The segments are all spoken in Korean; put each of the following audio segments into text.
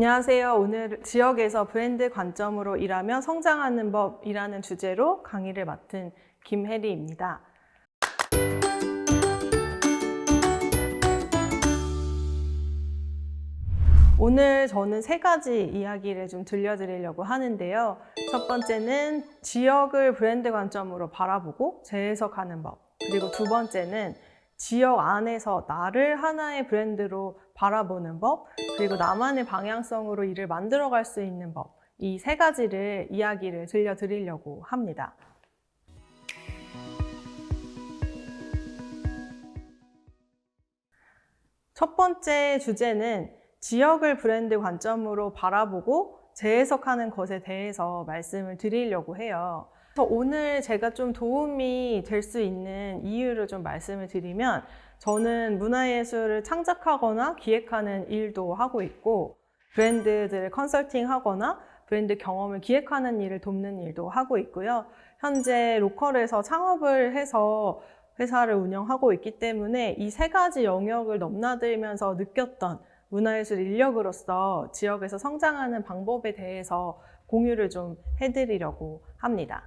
안녕하세요. 오늘 지역에서 브랜드 관점으로 일하며 성장하는 법이라는 주제로 강의를 맡은 김혜리입니다. 오늘 저는 세 가지 이야기를 좀 들려드리려고 하는데요. 첫 번째는 지역을 브랜드 관점으로 바라보고 재해석하는 법. 그리고 두 번째는 지역 안에서 나를 하나의 브랜드로 바라보는 법. 그리고 나만의 방향성으로 일을 만들어갈 수 있는 법. 이 세 가지를 이야기를 들려드리려고 합니다. 첫 번째 주제는 지역을 브랜드 관점으로 바라보고 재해석하는 것에 대해서 말씀을 드리려고 해요. 그래서 오늘 제가 좀 도움이 될 수 있는 이유를 좀 말씀을 드리면, 저는 문화예술을 창작하거나 기획하는 일도 하고 있고, 브랜드들을 컨설팅하거나 브랜드 경험을 기획하는 일을 돕는 일도 하고 있고요. 현재 로컬에서 창업을 해서 회사를 운영하고 있기 때문에 이 세 가지 영역을 넘나들면서 느꼈던 문화예술 인력으로서 지역에서 성장하는 방법에 대해서 공유를 좀 해드리려고 합니다.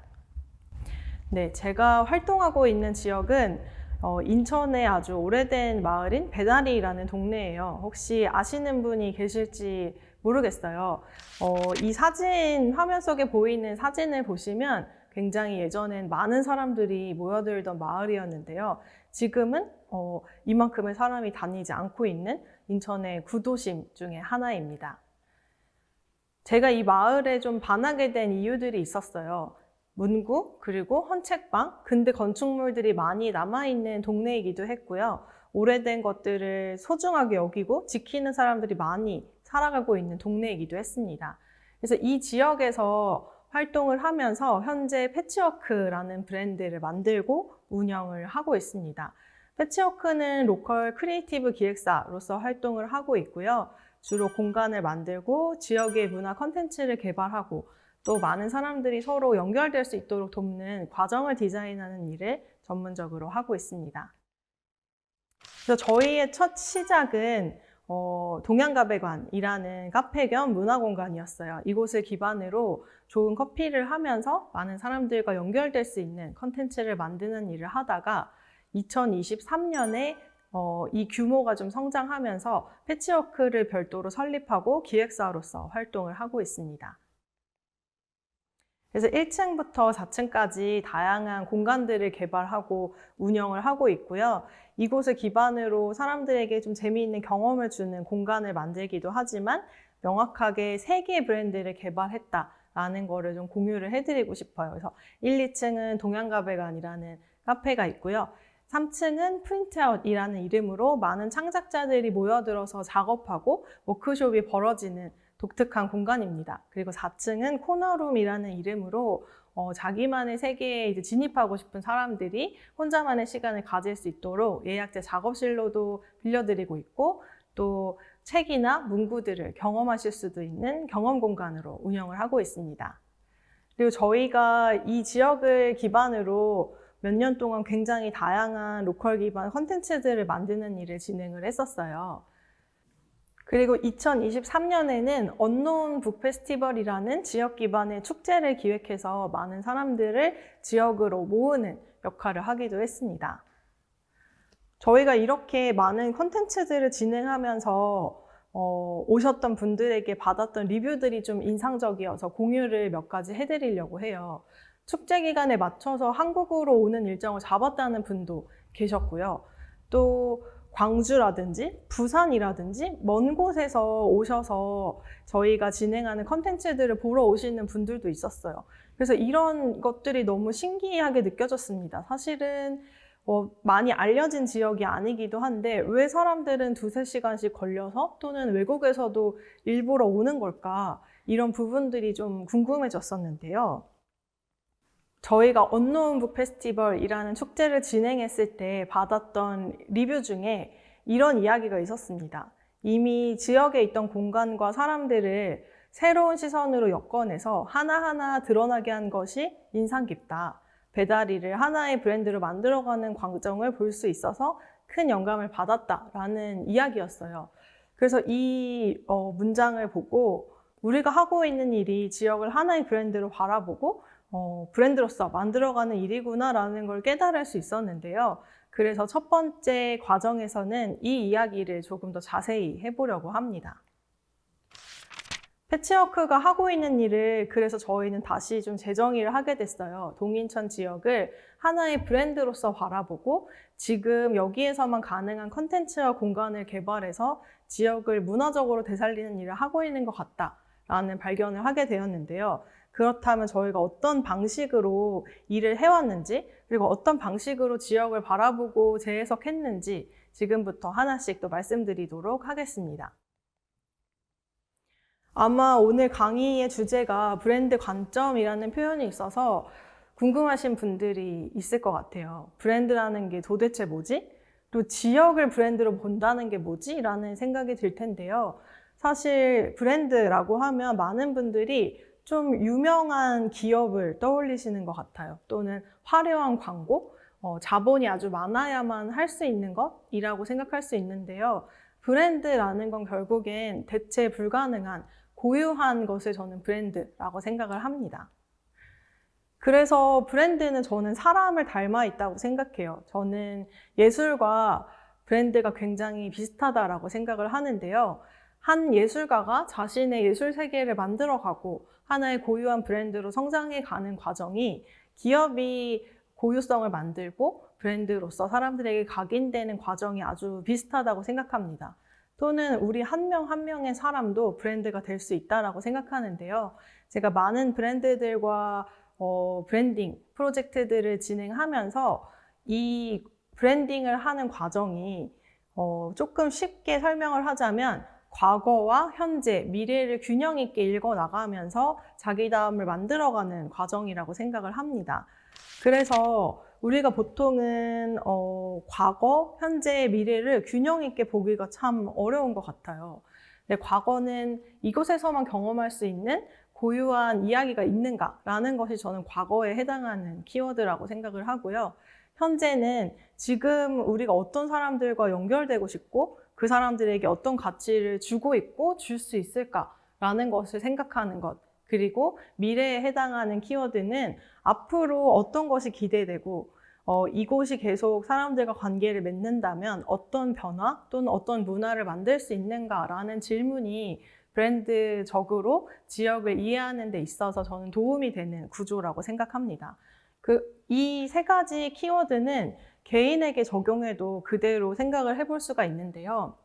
네, 제가 활동하고 있는 지역은 인천의 아주 오래된 마을인 배다리라는 동네예요. 혹시 아시는 분이 계실지 모르겠어요. 이 사진, 화면 속에 보이는 사진을 보시면 굉장히 예전엔 많은 사람들이 모여들던 마을이었는데요. 지금은 이만큼의 사람이 다니지 않고 있는 인천의 구도심 중에 하나입니다. 제가 이 마을에 좀 반하게 된 이유들이 있었어요. 문구, 그리고 헌책방, 근대 건축물들이 많이 남아있는 동네이기도 했고요. 오래된 것들을 소중하게 여기고 지키는 사람들이 많이 살아가고 있는 동네이기도 했습니다. 그래서 이 지역에서 활동을 하면서 현재 패치워크라는 브랜드를 만들고 운영을 하고 있습니다. 패치워크는 로컬 크리에이티브 기획사로서 활동을 하고 있고요. 주로 공간을 만들고 지역의 문화 콘텐츠를 개발하고 또 많은 사람들이 서로 연결될 수 있도록 돕는 과정을 디자인하는 일을 전문적으로 하고 있습니다. 그래서 저희의 첫 시작은 동양가배관이라는 카페 겸 문화공간이었어요. 이곳을 기반으로 좋은 커피를 하면서 많은 사람들과 연결될 수 있는 컨텐츠를 만드는 일을 하다가 2023년에 이 규모가 좀 성장하면서 패치워크를 별도로 설립하고 기획사로서 활동을 하고 있습니다. 그래서 1층부터 4층까지 다양한 공간들을 개발하고 운영을 하고 있고요. 이곳을 기반으로 사람들에게 좀 재미있는 경험을 주는 공간을 만들기도 하지만 명확하게 3개의 브랜드를 개발했다라는 거를 좀 공유를 해드리고 싶어요. 그래서 1, 2층은 동양가배관이라는 카페가 있고요. 3층은 프린트아웃이라는 이름으로 많은 창작자들이 모여들어서 작업하고 워크숍이 벌어지는 독특한 공간입니다. 그리고 4층은 코너룸이라는 이름으로 자기만의 세계에 이제 진입하고 싶은 사람들이 혼자만의 시간을 가질 수 있도록 예약제 작업실로도 빌려드리고 있고, 또 책이나 문구들을 경험하실 수도 있는 경험 공간으로 운영을 하고 있습니다. 그리고 저희가 이 지역을 기반으로 몇 년 동안 굉장히 다양한 로컬 기반 콘텐츠들을 만드는 일을 진행을 했었어요. 그리고 2023년에는 언노운 북 페스티벌이라는 지역 기반의 축제를 기획해서 많은 사람들을 지역으로 모으는 역할을 하기도 했습니다. 저희가 이렇게 많은 콘텐츠들을 진행하면서 오셨던 분들에게 받았던 리뷰들이 좀 인상적이어서 공유를 몇 가지 해드리려고 해요. 축제 기간에 맞춰서 한국으로 오는 일정을 잡았다는 분도 계셨고요. 또 광주라든지 부산이라든지 먼 곳에서 오셔서 저희가 진행하는 컨텐츠들을 보러 오시는 분들도 있었어요. 그래서 이런 것들이 너무 신기하게 느껴졌습니다. 사실은 많이 알려진 지역이 아니기도 한데 왜 사람들은 2~3시간씩 걸려서 또는 외국에서도 일부러 오는 걸까? 이런 부분들이 좀 궁금해졌었는데요. 저희가 언노운 북 페스티벌이라는 축제를 진행했을 때 받았던 리뷰 중에 이런 이야기가 있었습니다. 이미 지역에 있던 공간과 사람들을 새로운 시선으로 엮어내서 하나하나 드러나게 한 것이 인상 깊다. 배다리를 하나의 브랜드로 만들어가는 과정을 볼 수 있어서 큰 영감을 받았다라는 이야기였어요. 그래서 이 문장을 보고 우리가 하고 있는 일이 지역을 하나의 브랜드로 바라보고 브랜드로서 만들어가는 일이구나라는 걸 깨달을 수 있었는데요. 그래서 첫 번째 과정에서는 이 이야기를 조금 더 자세히 해보려고 합니다. 패치워크가 하고 있는 일을 그래서 저희는 다시 좀 재정의를 하게 됐어요. 동인천 지역을 하나의 브랜드로서 바라보고 지금 여기에서만 가능한 컨텐츠와 공간을 개발해서 지역을 문화적으로 되살리는 일을 하고 있는 것 같다라는 발견을 하게 되었는데요. 그렇다면 저희가 어떤 방식으로 일을 해왔는지 그리고 어떤 방식으로 지역을 바라보고 재해석했는지 지금부터 하나씩 또 말씀드리도록 하겠습니다. 아마 오늘 강의의 주제가 브랜드 관점이라는 표현이 있어서 궁금하신 분들이 있을 것 같아요. 브랜드라는 게 도대체 뭐지? 또 지역을 브랜드로 본다는 게 뭐지? 라는 생각이 들 텐데요. 사실 브랜드라고 하면 많은 분들이 좀 유명한 기업을 떠올리시는 것 같아요. 또는 화려한 광고, 자본이 아주 많아야만 할 수 있는 것이라고 생각할 수 있는데요. 브랜드라는 건 결국엔 대체 불가능한 고유한 것을 저는 브랜드라고 생각을 합니다. 그래서 브랜드는 저는 사람을 닮아 있다고 생각해요. 저는 예술과 브랜드가 굉장히 비슷하다라고 생각을 하는데요. 한 예술가가 자신의 예술 세계를 만들어가고 하나의 고유한 브랜드로 성장해가는 과정이 기업이 고유성을 만들고 브랜드로서 사람들에게 각인되는 과정이 아주 비슷하다고 생각합니다. 또는 우리 한 명 한 명의 사람도 브랜드가 될 수 있다고 생각하는데요. 제가 많은 브랜드들과 브랜딩 프로젝트들을 진행하면서 이 브랜딩을 하는 과정이 조금 쉽게 설명을 하자면 과거와 현재, 미래를 균형 있게 읽어 나가면서 자기다움을 만들어가는 과정이라고 생각을 합니다. 그래서 우리가 보통은 과거, 현재, 미래를 균형 있게 보기가 참 어려운 것 같아요. 근데 과거는 이곳에서만 경험할 수 있는 고유한 이야기가 있는가라는 것이 저는 과거에 해당하는 키워드라고 생각을 하고요. 현재는 지금 우리가 어떤 사람들과 연결되고 싶고 그 사람들에게 어떤 가치를 주고 있고 줄 수 있을까라는 것을 생각하는 것. 그리고 미래에 해당하는 키워드는 앞으로 어떤 것이 기대되고 이곳이 계속 사람들과 관계를 맺는다면 어떤 변화 또는 어떤 문화를 만들 수 있는가라는 질문이 브랜드적으로 지역을 이해하는 데 있어서 저는 도움이 되는 구조라고 생각합니다. 이 세 가지 키워드는 개인에게 적용해도 그대로 생각을 해볼 수가 있는데요.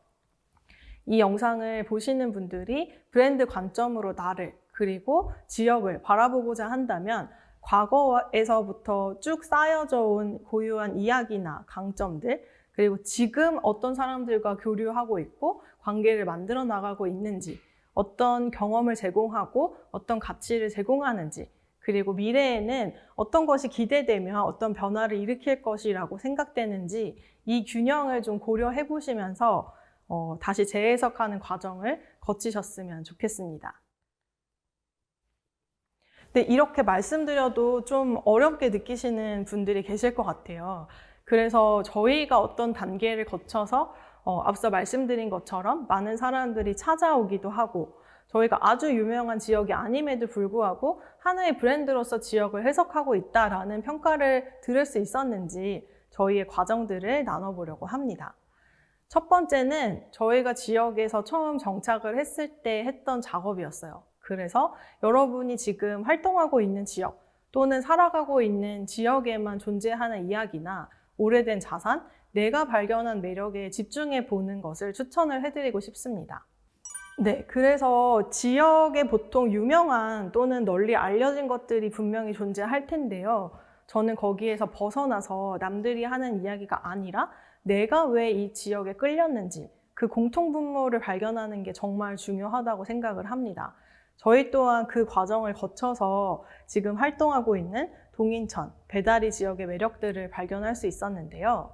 이 영상을 보시는 분들이 브랜드 관점으로 나를 그리고 지역을 바라보고자 한다면 과거에서부터 쭉 쌓여져 온 고유한 이야기나 강점들 그리고 지금 어떤 사람들과 교류하고 있고 관계를 만들어 나가고 있는지 어떤 경험을 제공하고 어떤 가치를 제공하는지 그리고 미래에는 어떤 것이 기대되며 어떤 변화를 일으킬 것이라고 생각되는지 이 균형을 좀 고려해 보시면서 다시 재해석하는 과정을 거치셨으면 좋겠습니다. 근데 이렇게 말씀드려도 좀 어렵게 느끼시는 분들이 계실 것 같아요. 그래서 저희가 어떤 단계를 거쳐서 앞서 말씀드린 것처럼 많은 사람들이 찾아오기도 하고 저희가 아주 유명한 지역이 아님에도 불구하고 하나의 브랜드로서 지역을 해석하고 있다라는 평가를 들을 수 있었는지 저희의 과정들을 나눠보려고 합니다. 첫 번째는 저희가 지역에서 처음 정착을 했을 때 했던 작업이었어요. 그래서 여러분이 지금 활동하고 있는 지역 또는 살아가고 있는 지역에만 존재하는 이야기나 오래된 자산, 내가 발견한 매력에 집중해 보는 것을 추천을 해드리고 싶습니다. 네, 그래서 지역에 보통 유명한 또는 널리 알려진 것들이 분명히 존재할 텐데요. 저는 거기에서 벗어나서 남들이 하는 이야기가 아니라 내가 왜 이 지역에 끌렸는지 그 공통분모를 발견하는 게 정말 중요하다고 생각을 합니다. 저희 또한 그 과정을 거쳐서 지금 활동하고 있는 동인천, 배다리 지역의 매력들을 발견할 수 있었는데요.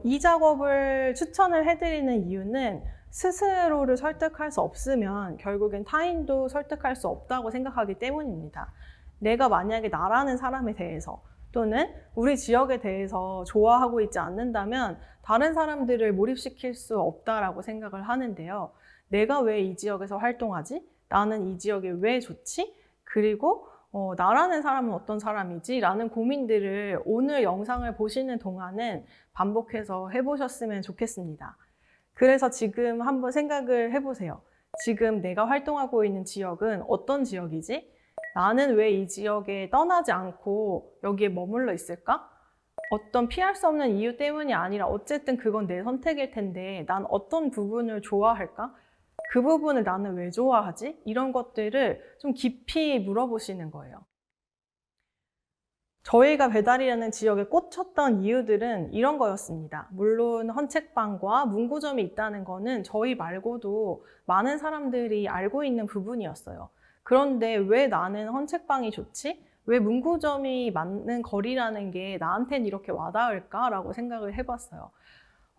이 작업을 추천을 해드리는 이유는 스스로를 설득할 수 없으면 결국엔 타인도 설득할 수 없다고 생각하기 때문입니다. 내가 만약에 나라는 사람에 대해서 또는 우리 지역에 대해서 좋아하고 있지 않는다면 다른 사람들을 몰입시킬 수 없다라고 생각을 하는데요. 내가 왜 이 지역에서 활동하지? 나는 이 지역이 왜 좋지? 그리고 나라는 사람은 어떤 사람이지? 라는 고민들을 오늘 영상을 보시는 동안은 반복해서 해보셨으면 좋겠습니다. 그래서 지금 한번 생각을 해보세요. 지금 내가 활동하고 있는 지역은 어떤 지역이지? 나는 왜 이 지역에 떠나지 않고 여기에 머물러 있을까? 어떤 피할 수 없는 이유 때문이 아니라 어쨌든 그건 내 선택일 텐데 난 어떤 부분을 좋아할까? 그 부분을 나는 왜 좋아하지? 이런 것들을 좀 깊이 물어보시는 거예요. 저희가 배달이라는 지역에 꽂혔던 이유들은 이런 거였습니다. 물론 헌책방과 문구점이 있다는 거는 저희 말고도 많은 사람들이 알고 있는 부분이었어요. 그런데 왜 나는 헌책방이 좋지? 왜 문구점이 맞는 거리라는 게 나한텐 이렇게 와닿을까라고 생각을 해봤어요.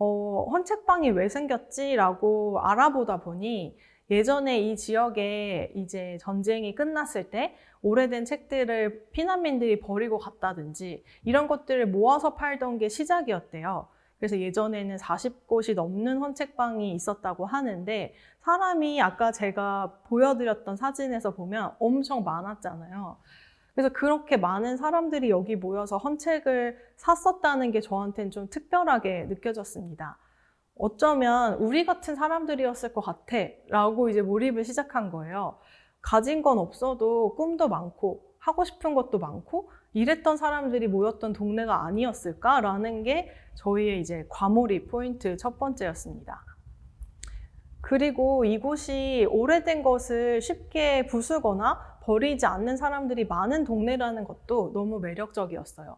헌책방이 왜 생겼지? 라고 알아보다 보니 예전에 이 지역에 이제 전쟁이 끝났을 때 오래된 책들을 피난민들이 버리고 갔다든지 이런 것들을 모아서 팔던 게 시작이었대요. 그래서 예전에는 40곳이 넘는 헌책방이 있었다고 하는데 사람이 아까 제가 보여드렸던 사진에서 보면 엄청 많았잖아요. 그래서 그렇게 많은 사람들이 여기 모여서 헌책을 샀었다는 게 저한테는 좀 특별하게 느껴졌습니다. 어쩌면 우리 같은 사람들이었을 것 같아 라고 이제 몰입을 시작한 거예요. 가진 건 없어도 꿈도 많고 하고 싶은 것도 많고 이랬던 사람들이 모였던 동네가 아니었을까라는 게 저희의 이제 과몰입 포인트 첫 번째였습니다. 그리고 이곳이 오래된 것을 쉽게 부수거나 버리지 않는 사람들이 많은 동네라는 것도 너무 매력적이었어요.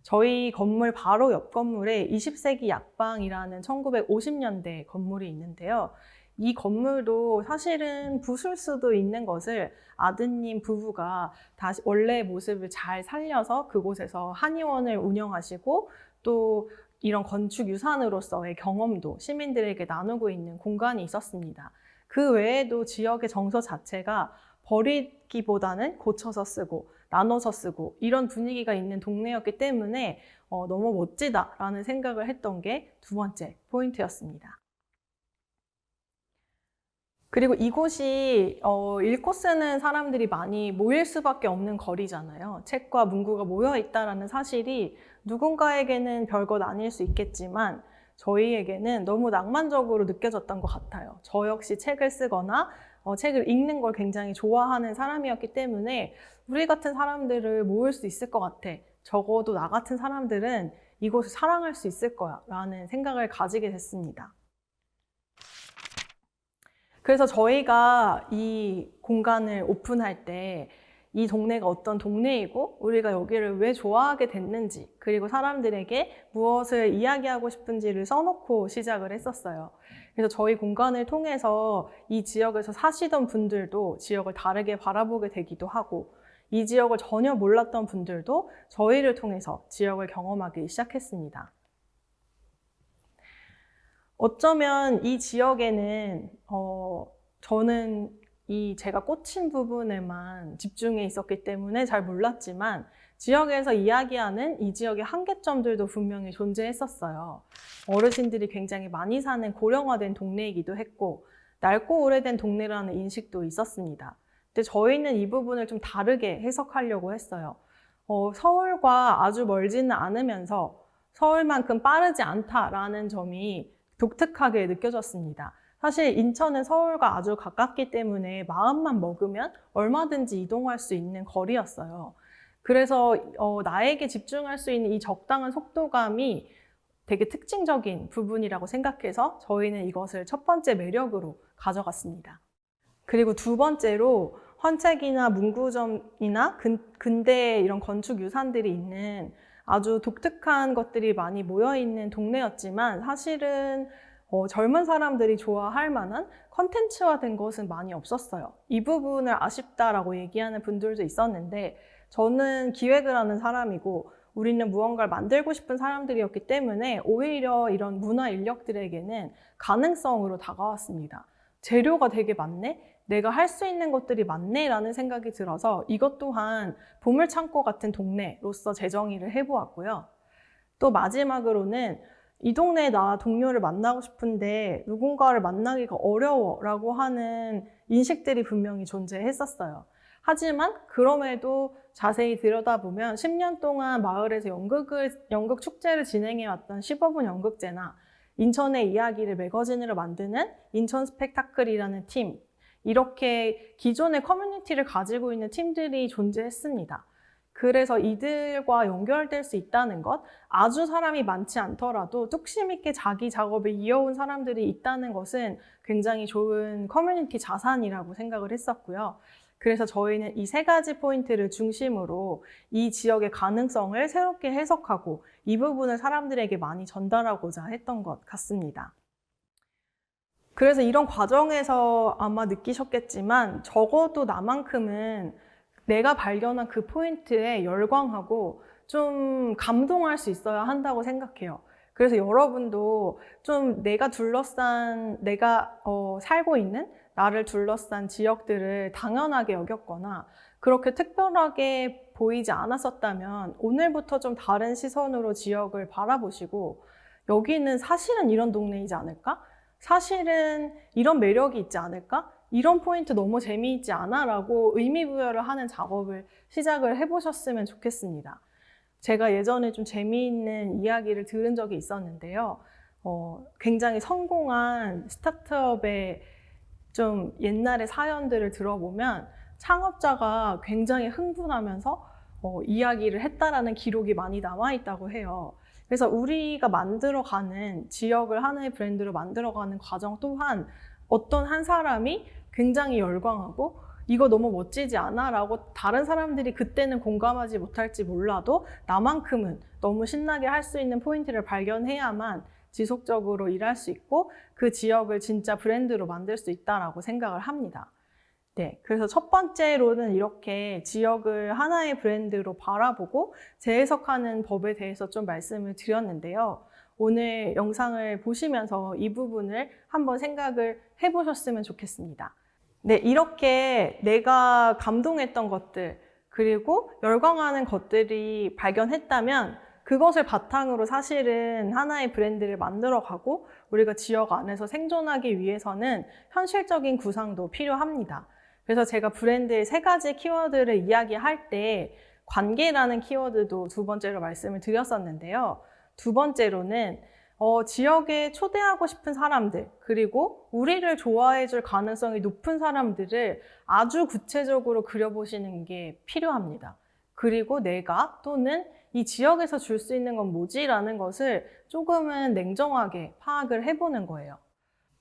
저희 건물 바로 옆 건물에 20세기 약방이라는 1950년대 건물이 있는데요. 이 건물도 사실은 부술 수도 있는 것을 아드님 부부가 다시 원래의 모습을 잘 살려서 그곳에서 한의원을 운영하시고 또 이런 건축 유산으로서의 경험도 시민들에게 나누고 있는 공간이 있었습니다. 그 외에도 지역의 정서 자체가 버리기보다는 고쳐서 쓰고 나눠서 쓰고 이런 분위기가 있는 동네였기 때문에 너무 멋지다라는 생각을 했던 게 두 번째 포인트였습니다. 그리고 이곳이 읽고 쓰는 사람들이 많이 모일 수밖에 없는 거리잖아요. 책과 문구가 모여 있다는 사실이 누군가에게는 별것 아닐 수 있겠지만 저희에게는 너무 낭만적으로 느껴졌던 것 같아요. 저 역시 책을 쓰거나 책을 읽는 걸 굉장히 좋아하는 사람이었기 때문에 우리 같은 사람들을 모을 수 있을 것 같아. 적어도 나 같은 사람들은 이곳을 사랑할 수 있을 거야 라는 생각을 가지게 됐습니다. 그래서 저희가 이 공간을 오픈할 때 이 동네가 어떤 동네이고 우리가 여기를 왜 좋아하게 됐는지 그리고 사람들에게 무엇을 이야기하고 싶은지를 써놓고 시작을 했었어요. 그래서 저희 공간을 통해서 이 지역에서 사시던 분들도 지역을 다르게 바라보게 되기도 하고 이 지역을 전혀 몰랐던 분들도 저희를 통해서 지역을 경험하기 시작했습니다. 어쩌면 이 지역에는 저는 제가 꽂힌 부분에만 집중해 있었기 때문에 잘 몰랐지만 지역에서 이야기하는 이 지역의 한계점들도 분명히 존재했었어요. 어르신들이 굉장히 많이 사는 고령화된 동네이기도 했고 낡고 오래된 동네라는 인식도 있었습니다. 근데 저희는 이 부분을 좀 다르게 해석하려고 했어요. 서울과 아주 멀지는 않으면서 서울만큼 빠르지 않다라는 점이 독특하게 느껴졌습니다. 사실 인천은 서울과 아주 가깝기 때문에 마음만 먹으면 얼마든지 이동할 수 있는 거리였어요. 그래서 나에게 집중할 수 있는 이 적당한 속도감이 되게 특징적인 부분이라고 생각해서 저희는 이것을 첫 번째 매력으로 가져갔습니다. 그리고 두 번째로 헌책이나 문구점이나 근대 이런 건축 유산들이 있는 아주 독특한 것들이 많이 모여있는 동네였지만 사실은 젊은 사람들이 좋아할 만한 컨텐츠화된 것은 많이 없었어요. 이 부분을 아쉽다라고 얘기하는 분들도 있었는데 저는 기획을 하는 사람이고 우리는 무언가를 만들고 싶은 사람들이었기 때문에 오히려 이런 문화 인력들에게는 가능성으로 다가왔습니다. 재료가 되게 많네? 내가 할 수 있는 것들이 많네라는 생각이 들어서 이것 또한 보물창고 같은 동네로서 재정의를 해보았고요. 또 마지막으로는 이 동네에 나 동료를 만나고 싶은데 누군가를 만나기가 어려워라고 하는 인식들이 분명히 존재했었어요. 하지만 그럼에도 자세히 들여다보면 10년 동안 마을에서 연극 축제를 진행해왔던 15분 연극제나 인천의 이야기를 매거진으로 만드는 인천 스펙타클이라는 팀, 이렇게 기존의 커뮤니티를 가지고 있는 팀들이 존재했습니다. 그래서 이들과 연결될 수 있다는 것, 아주 사람이 많지 않더라도 뚝심 있게 자기 작업을 이어온 사람들이 있다는 것은 굉장히 좋은 커뮤니티 자산이라고 생각을 했었고요. 그래서 저희는 이 세 가지 포인트를 중심으로 이 지역의 가능성을 새롭게 해석하고 이 부분을 사람들에게 많이 전달하고자 했던 것 같습니다. 그래서 이런 과정에서 아마 느끼셨겠지만 적어도 나만큼은 내가 발견한 그 포인트에 열광하고 좀 감동할 수 있어야 한다고 생각해요. 그래서 여러분도 좀 내가 살고 있는 나를 둘러싼 지역들을 당연하게 여겼거나 그렇게 특별하게 보이지 않았었다면 오늘부터 좀 다른 시선으로 지역을 바라보시고 여기는 사실은 이런 동네이지 않을까? 사실은 이런 매력이 있지 않을까? 이런 포인트 너무 재미있지 않아? 라고 의미부여를 하는 작업을 시작을 해보셨으면 좋겠습니다. 제가 예전에 좀 재미있는 이야기를 들은 적이 있었는데요. 굉장히 성공한 스타트업의 좀 옛날의 사연들을 들어보면 창업자가 굉장히 흥분하면서 이야기를 했다라는 기록이 많이 남아 있다고 해요. 그래서 우리가 만들어가는 지역을 하나의 브랜드로 만들어가는 과정 또한 어떤 한 사람이 굉장히 열광하고 이거 너무 멋지지 않아? 라고 다른 사람들이 그때는 공감하지 못할지 몰라도 나만큼은 너무 신나게 할 수 있는 포인트를 발견해야만 지속적으로 일할 수 있고 그 지역을 진짜 브랜드로 만들 수 있다고 생각을 합니다. 네, 그래서 첫 번째로는 이렇게 지역을 하나의 브랜드로 바라보고 재해석하는 법에 대해서 좀 말씀을 드렸는데요. 오늘 영상을 보시면서 이 부분을 한번 생각을 해보셨으면 좋겠습니다. 네, 이렇게 내가 감동했던 것들, 그리고 열광하는 것들이 발견했다면 그것을 바탕으로 사실은 하나의 브랜드를 만들어가고 우리가 지역 안에서 생존하기 위해서는 현실적인 구상도 필요합니다. 그래서 제가 브랜드의 세 가지 키워드를 이야기할 때 관계라는 키워드도 두 번째로 말씀을 드렸었는데요. 두 번째로는 지역에 초대하고 싶은 사람들, 그리고 우리를 좋아해 줄 가능성이 높은 사람들을 아주 구체적으로 그려보시는 게 필요합니다. 그리고 내가 또는 이 지역에서 줄 수 있는 건 뭐지? 라는 것을 조금은 냉정하게 파악을 해보는 거예요.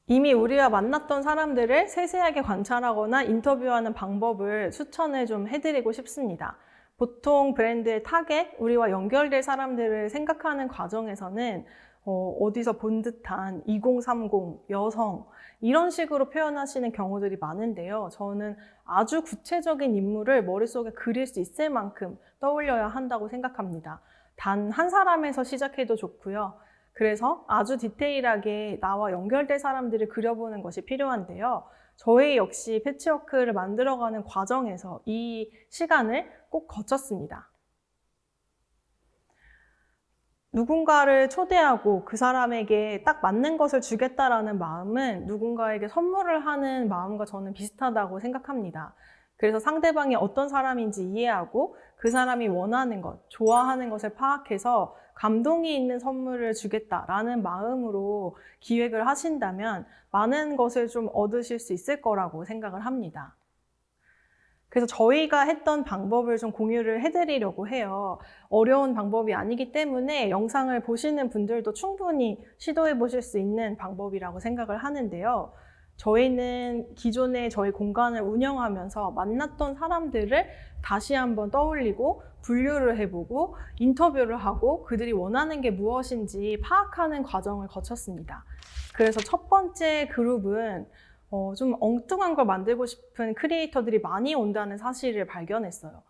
이미 우리가 만났던 사람들을 세세하게 관찰하거나 인터뷰하는 방법을 추천을 좀 해드리고 싶습니다. 보통 브랜드의 타겟, 우리와 연결될 사람들을 생각하는 과정에서는 어디서 본 듯한 2030, 여성 이런 식으로 표현하시는 경우들이 많은데요. 저는 아주 구체적인 인물을 머릿속에 그릴 수 있을 만큼 떠올려야 한다고 생각합니다. 단 한 사람에서 시작해도 좋고요. 그래서 아주 디테일하게 나와 연결될 사람들을 그려보는 것이 필요한데요. 저희 역시 패치워크를 만들어가는 과정에서 이 시간을 꼭 거쳤습니다. 누군가를 초대하고 그 사람에게 딱 맞는 것을 주겠다라는 마음은 누군가에게 선물을 하는 마음과 저는 비슷하다고 생각합니다. 그래서 상대방이 어떤 사람인지 이해하고 그 사람이 원하는 것, 좋아하는 것을 파악해서 감동이 있는 선물을 주겠다라는 마음으로 기획을 하신다면 많은 것을 좀 얻으실 수 있을 거라고 생각을 합니다. 그래서 저희가 했던 방법을 좀 공유를 해드리려고 해요. 어려운 방법이 아니기 때문에 영상을 보시는 분들도 충분히 시도해 보실 수 있는 방법이라고 생각을 하는데요. 저희는 기존에 저희 공간을 운영하면서 만났던 사람들을 다시 한번 떠올리고 분류를 해보고 인터뷰를 하고 그들이 원하는 게 무엇인지 파악하는 과정을 거쳤습니다. 그래서 첫 번째 그룹은 좀 엉뚱한 걸 만들고 싶은 크리에이터들이 많이 온다는 사실을 발견했어요.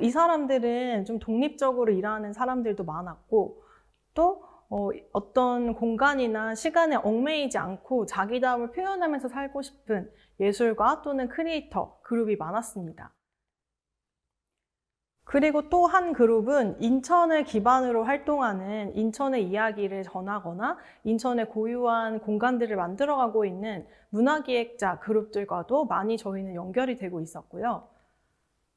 이 사람들은 좀 독립적으로 일하는 사람들도 많았고 또 어떤 공간이나 시간에 얽매이지 않고 자기다움을 표현하면서 살고 싶은 예술가 또는 크리에이터 그룹이 많았습니다. 그리고 또 한 그룹은 인천을 기반으로 활동하는 인천의 이야기를 전하거나 인천의 고유한 공간들을 만들어가고 있는 문화기획자 그룹들과도 많이 저희는 연결이 되고 있었고요.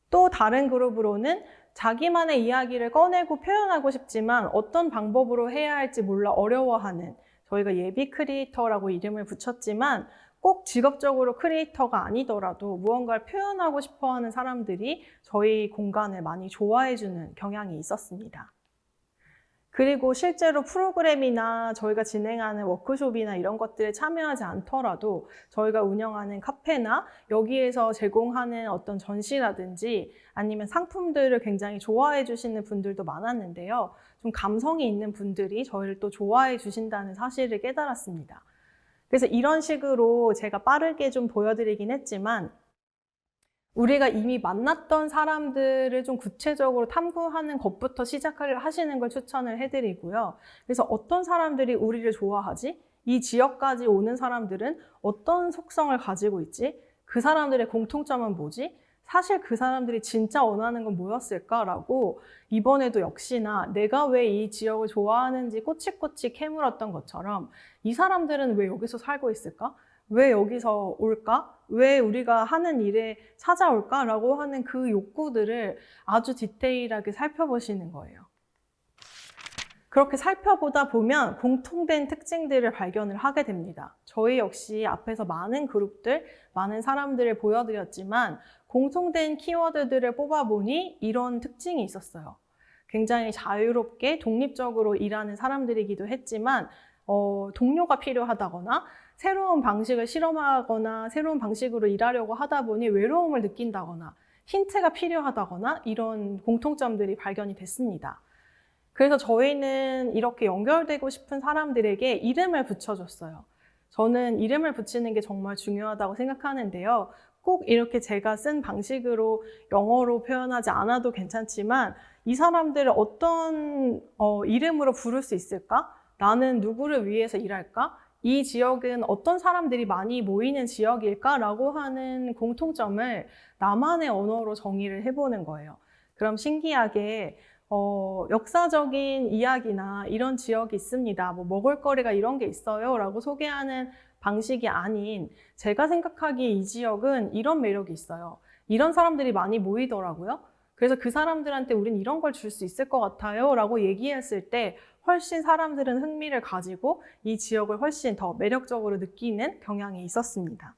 또 다른 그룹으로는 자기만의 이야기를 꺼내고 표현하고 싶지만 어떤 방법으로 해야 할지 몰라 어려워하는, 저희가 예비 크리에이터라고 이름을 붙였지만 꼭 직업적으로 크리에이터가 아니더라도 무언가를 표현하고 싶어 하는 사람들이 저희 공간을 많이 좋아해주는 경향이 있었습니다. 그리고 실제로 프로그램이나 저희가 진행하는 워크숍이나 이런 것들에 참여하지 않더라도 저희가 운영하는 카페나 여기에서 제공하는 어떤 전시라든지 아니면 상품들을 굉장히 좋아해 주시는 분들도 많았는데요. 좀 감성이 있는 분들이 저희를 또 좋아해 주신다는 사실을 깨달았습니다. 그래서 이런 식으로 제가 빠르게 좀 보여드리긴 했지만 우리가 이미 만났던 사람들을 좀 구체적으로 탐구하는 것부터 시작하시는 걸 추천을 해드리고요. 그래서 어떤 사람들이 우리를 좋아하지? 이 지역까지 오는 사람들은 어떤 속성을 가지고 있지? 그 사람들의 공통점은 뭐지? 사실 그 사람들이 진짜 원하는 건 뭐였을까라고 이번에도 역시나 내가 왜 이 지역을 좋아하는지 꼬치꼬치 캐물었던 것처럼 이 사람들은 왜 여기서 살고 있을까? 왜 여기서 올까? 왜 우리가 하는 일에 찾아올까? 라고 하는 그 욕구들을 아주 디테일하게 살펴보시는 거예요. 그렇게 살펴보다 보면 공통된 특징들을 발견을 하게 됩니다. 저희 역시 앞에서 많은 그룹들, 많은 사람들을 보여드렸지만 공통된 키워드들을 뽑아보니 이런 특징이 있었어요. 굉장히 자유롭게 독립적으로 일하는 사람들이기도 했지만 동료가 필요하다거나 새로운 방식을 실험하거나 새로운 방식으로 일하려고 하다 보니 외로움을 느낀다거나 힌트가 필요하다거나 이런 공통점들이 발견이 됐습니다. 그래서 저희는 이렇게 연결되고 싶은 사람들에게 이름을 붙여줬어요. 저는 이름을 붙이는 게 정말 중요하다고 생각하는데요. 꼭 이렇게 제가 쓴 방식으로 영어로 표현하지 않아도 괜찮지만 이 사람들을 어떤 이름으로 부를 수 있을까? 나는 누구를 위해서 일할까? 이 지역은 어떤 사람들이 많이 모이는 지역일까? 라고 하는 공통점을 나만의 언어로 정의를 해보는 거예요. 그럼 신기하게 역사적인 이야기나 이런 지역이 있습니다. 뭐 먹을거리가 이런 게 있어요. 라고 소개하는 방식이 아닌 제가 생각하기에 이 지역은 이런 매력이 있어요. 이런 사람들이 많이 모이더라고요. 그래서 그 사람들한테 우린 이런 걸 줄 수 있을 것 같아요. 라고 얘기했을 때 훨씬 사람들은 흥미를 가지고 이 지역을 훨씬 더 매력적으로 느끼는 경향이 있었습니다.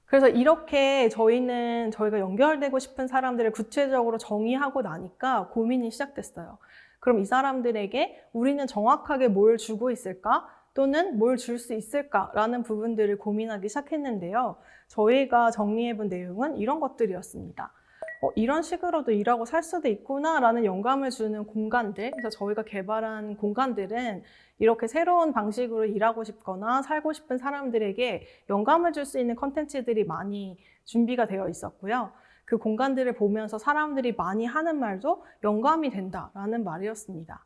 그래서 이렇게 저희가 연결되고 싶은 사람들을 구체적으로 정의하고 나니까 고민이 시작됐어요. 그럼 이 사람들에게 우리는 정확하게 뭘 주고 있을까? 또는 뭘 줄 수 있을까라는 부분들을 고민하기 시작했는데요. 저희가 정리해본 내용은 이런 것들이었습니다. 이런 식으로도 일하고 살 수도 있구나 라는 영감을 주는 공간들, 그래서 저희가 개발한 공간들은 이렇게 새로운 방식으로 일하고 싶거나 살고 싶은 사람들에게 영감을 줄 수 있는 컨텐츠들이 많이 준비가 되어 있었고요. 그 공간들을 보면서 사람들이 많이 하는 말도 영감이 된다라는 말이었습니다.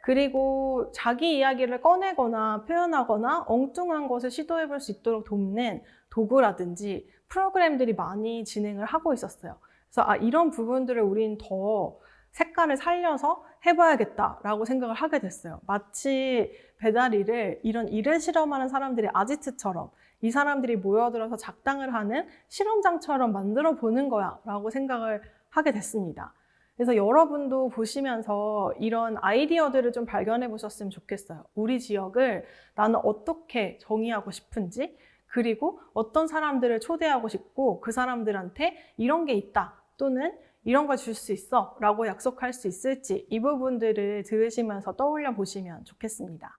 그리고 자기 이야기를 꺼내거나 표현하거나 엉뚱한 것을 시도해 볼 수 있도록 돕는 도구라든지 프로그램들이 많이 진행을 하고 있었어요. 그래서 이런 부분들을 우린 더 색깔을 살려서 해봐야겠다라고 생각을 하게 됐어요. 마치 배달일을 이런 일을 실험하는 사람들이 아지트처럼 이 사람들이 모여들어서 작당을 하는 실험장처럼 만들어 보는 거야 라고 생각을 하게 됐습니다. 그래서 여러분도 보시면서 이런 아이디어들을 좀 발견해 보셨으면 좋겠어요. 우리 지역을 나는 어떻게 정의하고 싶은지, 그리고 어떤 사람들을 초대하고 싶고 그 사람들한테 이런 게 있다 또는 이런 걸 줄 수 있어 라고 약속할 수 있을지 이 부분들을 들으시면서 떠올려 보시면 좋겠습니다.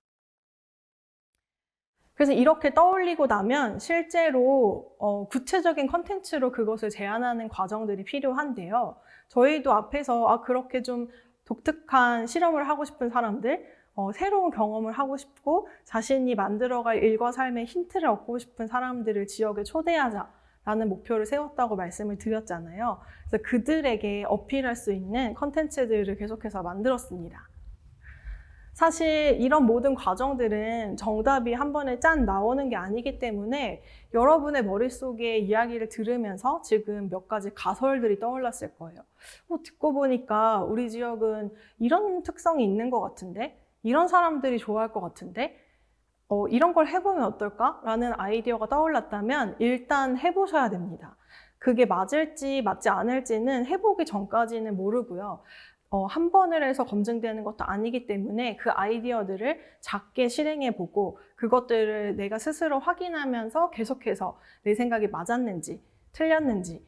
그래서 이렇게 떠올리고 나면 실제로 구체적인 컨텐츠로 그것을 제안하는 과정들이 필요한데요. 저희도 앞에서 그렇게 좀 독특한 실험을 하고 싶은 사람들, 새로운 경험을 하고 싶고 자신이 만들어갈 일과 삶의 힌트를 얻고 싶은 사람들을 지역에 초대하자라는 목표를 세웠다고 말씀을 드렸잖아요. 그래서 그들에게 어필할 수 있는 컨텐츠들을 계속해서 만들었습니다. 사실 이런 모든 과정들은 정답이 한 번에 짠 나오는 게 아니기 때문에 여러분의 머릿속에 이야기를 들으면서 지금 몇 가지 가설들이 떠올랐을 거예요. 듣고 보니까 우리 지역은 이런 특성이 있는 것 같은데? 이런 사람들이 좋아할 것 같은데? 이런 걸 해보면 어떨까? 라는 아이디어가 떠올랐다면 일단 해보셔야 됩니다. 그게 맞을지 맞지 않을지는 해보기 전까지는 모르고요. 한 번을 해서 검증되는 것도 아니기 때문에 그 아이디어들을 작게 실행해보고 그것들을 내가 스스로 확인하면서 계속해서 내 생각이 맞았는지 틀렸는지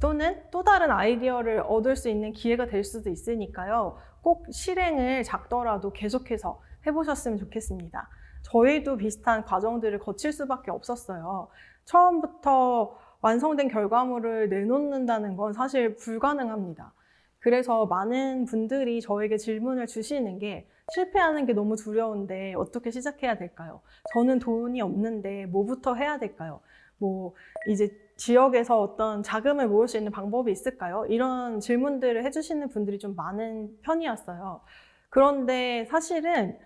또는 또 다른 아이디어를 얻을 수 있는 기회가 될 수도 있으니까요. 꼭 실행을 작더라도 계속해서 해보셨으면 좋겠습니다. 저희도 비슷한 과정들을 거칠 수밖에 없었어요. 처음부터 완성된 결과물을 내놓는다는 건 사실 불가능합니다. 그래서 많은 분들이 저에게 질문을 주시는 게 실패하는 게 너무 두려운데 어떻게 시작해야 될까요? 저는 돈이 없는데 뭐부터 해야 될까요? 이제 지역에서 어떤 자금을 모을 수 있는 방법이 있을까요? 이런 질문들을 해주시는 분들이 좀 많은 편이었어요. 그런데 사실은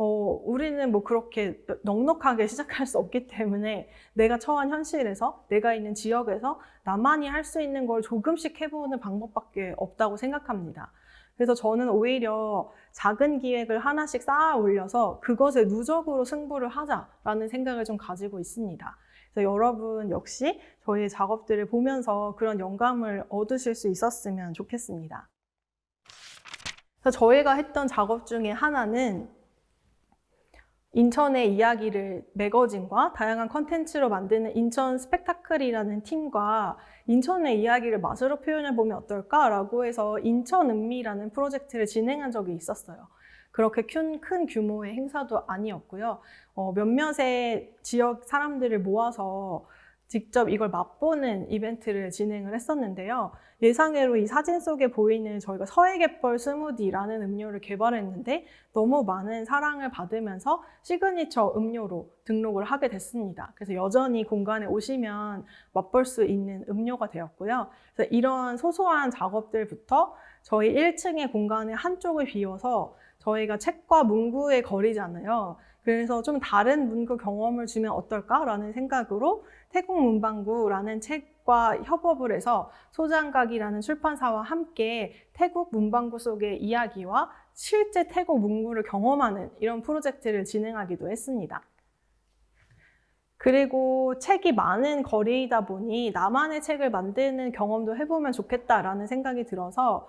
우리는 그렇게 넉넉하게 시작할 수 없기 때문에 내가 처한 현실에서, 내가 있는 지역에서 나만이 할 수 있는 걸 조금씩 해보는 방법밖에 없다고 생각합니다. 그래서 저는 오히려 작은 기획을 하나씩 쌓아 올려서 그것에 누적으로 승부를 하자라는 생각을 좀 가지고 있습니다. 그래서 여러분 역시 저희의 작업들을 보면서 그런 영감을 얻으실 수 있었으면 좋겠습니다. 그래서 저희가 했던 작업 중에 하나는 인천의 이야기를 매거진과 다양한 컨텐츠로 만드는 인천 스펙타클이라는 팀과 인천의 이야기를 맛으로 표현해보면 어떨까라고 해서 인천음미라는 프로젝트를 진행한 적이 있었어요. 그렇게 큰 규모의 행사도 아니었고요. 몇몇의 지역 사람들을 모아서 직접 이걸 맛보는 이벤트를 진행을 했었는데요. 예상외로 이 사진 속에 보이는 저희가 서해갯벌 스무디라는 음료를 개발했는데 너무 많은 사랑을 받으면서 시그니처 음료로 등록을 하게 됐습니다. 그래서 여전히 공간에 오시면 맛볼 수 있는 음료가 되었고요. 그래서 이런 소소한 작업들부터 저희 1층의 공간의 한쪽을 비워서 저희가 책과 문구의 거리잖아요. 그래서 좀 다른 문구 경험을 주면 어떨까라는 생각으로 태국 문방구라는 책과 협업을 해서 소장각이라는 출판사와 함께 태국 문방구 속의 이야기와 실제 태국 문구를 경험하는 이런 프로젝트를 진행하기도 했습니다. 그리고 책이 많은 거리이다 보니 나만의 책을 만드는 경험도 해보면 좋겠다라는 생각이 들어서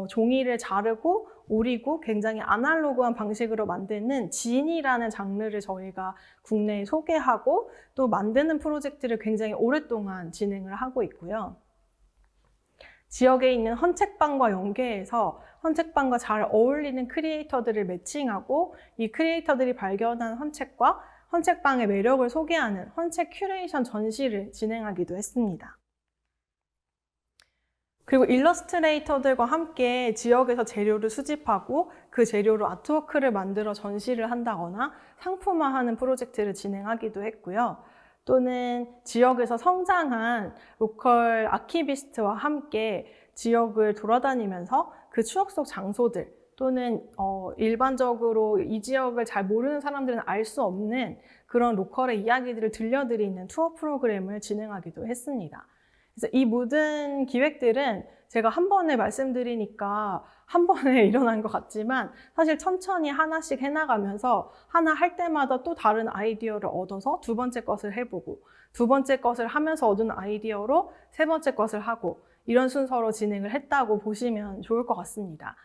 종이를 자르고 오리고 굉장히 아날로그한 방식으로 만드는 진이라는 장르를 저희가 국내에 소개하고 또 만드는 프로젝트를 굉장히 오랫동안 진행을 하고 있고요. 지역에 있는 헌책방과 연계해서 헌책방과 잘 어울리는 크리에이터들을 매칭하고 이 크리에이터들이 발견한 헌책과 헌책방의 매력을 소개하는 헌책 큐레이션 전시를 진행하기도 했습니다. 그리고 일러스트레이터들과 함께 지역에서 재료를 수집하고 그 재료로 아트워크를 만들어 전시를 한다거나 상품화하는 프로젝트를 진행하기도 했고요. 또는 지역에서 성장한 로컬 아키비스트와 함께 지역을 돌아다니면서 그 추억 속 장소들 또는 일반적으로 이 지역을 잘 모르는 사람들은 알 수 없는 그런 로컬의 이야기들을 들려드리는 투어 프로그램을 진행하기도 했습니다. 그래서 이 모든 기획들은 제가 한 번에 말씀드리니까 한 번에 일어난 것 같지만 사실 천천히 하나씩 해나가면서 하나 할 때마다 또 다른 아이디어를 얻어서 두 번째 것을 해보고 두 번째 것을 하면서 얻은 아이디어로 세 번째 것을 하고 이런 순서로 진행을 했다고 보시면 좋을 것 같습니다.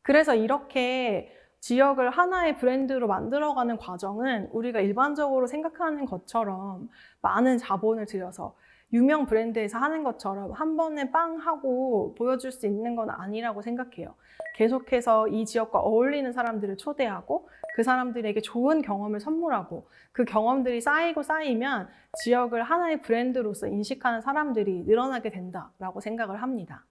그래서 이렇게 지역을 하나의 브랜드로 만들어가는 과정은 우리가 일반적으로 생각하는 것처럼 많은 자본을 들여서 유명 브랜드에서 하는 것처럼 한 번에 빵 하고 보여줄 수 있는 건 아니라고 생각해요. 계속해서 이 지역과 어울리는 사람들을 초대하고 그 사람들에게 좋은 경험을 선물하고 그 경험들이 쌓이고 쌓이면 지역을 하나의 브랜드로서 인식하는 사람들이 늘어나게 된다라고 생각을 합니다.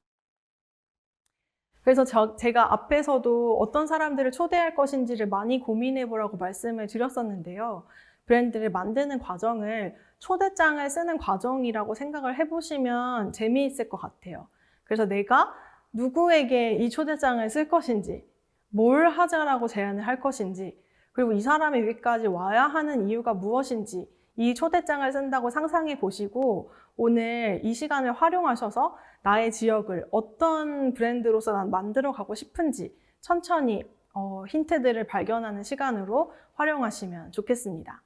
그래서 제가 앞에서도 어떤 사람들을 초대할 것인지를 많이 고민해 보라고 말씀을 드렸었는데요. 브랜드를 만드는 과정을 초대장을 쓰는 과정이라고 생각을 해보시면 재미있을 것 같아요. 그래서 내가 누구에게 이 초대장을 쓸 것인지 뭘 하자라고 제안을 할 것인지, 그리고 이 사람이 여기까지 와야 하는 이유가 무엇인지 이 초대장을 쓴다고 상상해 보시고 오늘 이 시간을 활용하셔서 나의 지역을 어떤 브랜드로서 난 만들어 가고 싶은지 천천히 힌트들을 발견하는 시간으로 활용하시면 좋겠습니다.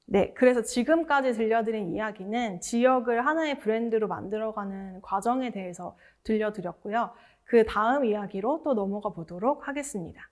네, 그래서 지금까지 들려드린 이야기는 지역을 하나의 브랜드로 만들어가는 과정에 대해서 들려드렸고요. 그 다음 이야기로 또 넘어가 보도록 하겠습니다.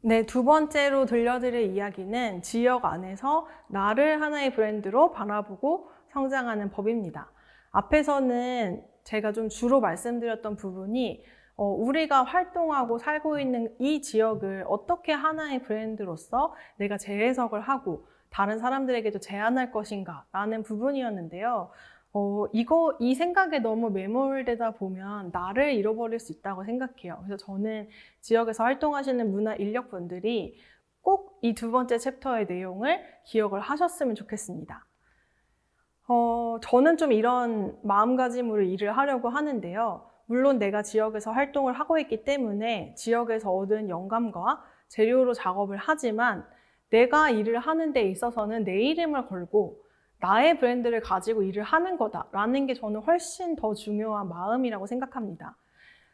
네, 두 번째로 들려드릴 이야기는 지역 안에서 나를 하나의 브랜드로 바라보고 성장하는 법입니다. 앞에서는 제가 좀 주로 말씀드렸던 부분이 우리가 활동하고 살고 있는 이 지역을 어떻게 하나의 브랜드로서 내가 재해석을 하고 다른 사람들에게도 제안할 것인가 라는 부분이었는데요. 이 생각에 너무 매몰되다 보면 나를 잃어버릴 수 있다고 생각해요. 그래서 저는 지역에서 활동하시는 문화 인력분들이 꼭 이 두 번째 챕터의 내용을 기억을 하셨으면 좋겠습니다. 저는 좀 이런 마음가짐으로 일을 하려고 하는데요. 물론 내가 지역에서 활동을 하고 있기 때문에 지역에서 얻은 영감과 재료로 작업을 하지만 내가 일을 하는 데 있어서는 내 이름을 걸고 나의 브랜드를 가지고 일을 하는 거다라는 게 저는 훨씬 더 중요한 마음이라고 생각합니다.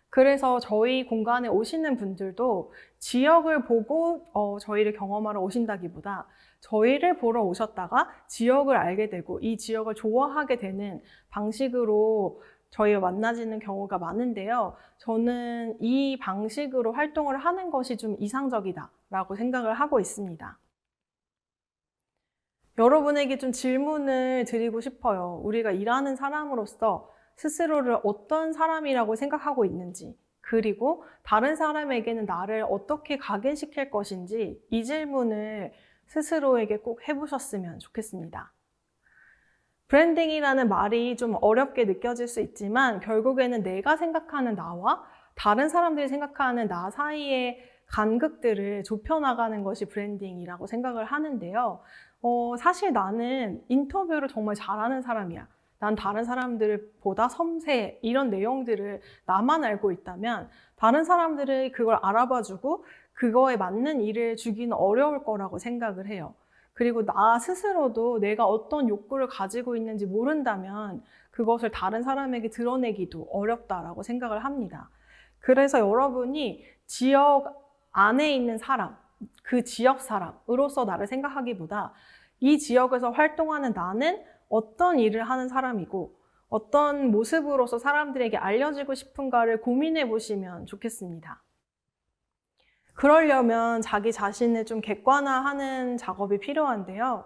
그래서 저희 공간에 오시는 분들도 지역을 보고 저희를 경험하러 오신다기보다 저희를 보러 오셨다가 지역을 알게 되고 이 지역을 좋아하게 되는 방식으로 저희와 만나지는 경우가 많은데요. 저는 이 방식으로 활동을 하는 것이 좀 이상적이다라고 생각을 하고 있습니다. 여러분에게 좀 질문을 드리고 싶어요. 우리가 일하는 사람으로서 스스로를 어떤 사람이라고 생각하고 있는지, 그리고 다른 사람에게는 나를 어떻게 각인시킬 것인지 이 질문을 스스로에게 꼭 해보셨으면 좋겠습니다. 브랜딩이라는 말이 좀 어렵게 느껴질 수 있지만 결국에는 내가 생각하는 나와 다른 사람들이 생각하는 나 사이의 간극들을 좁혀나가는 것이 브랜딩이라고 생각을 하는데요. 사실 나는 인터뷰를 정말 잘하는 사람이야. 난 다른 사람들보다 섬세해. 이런 내용들을 나만 알고 있다면 다른 사람들이 그걸 알아봐주고 그거에 맞는 일을 주기는 어려울 거라고 생각을 해요. 그리고 나 스스로도 내가 어떤 욕구를 가지고 있는지 모른다면 그것을 다른 사람에게 드러내기도 어렵다라고 생각을 합니다. 그래서 여러분이 지역 안에 있는 사람, 그 지역 사람으로서 나를 생각하기보다 이 지역에서 활동하는 나는 어떤 일을 하는 사람이고 어떤 모습으로서 사람들에게 알려지고 싶은가를 고민해 보시면 좋겠습니다. 그러려면 자기 자신을 좀 객관화하는 작업이 필요한데요.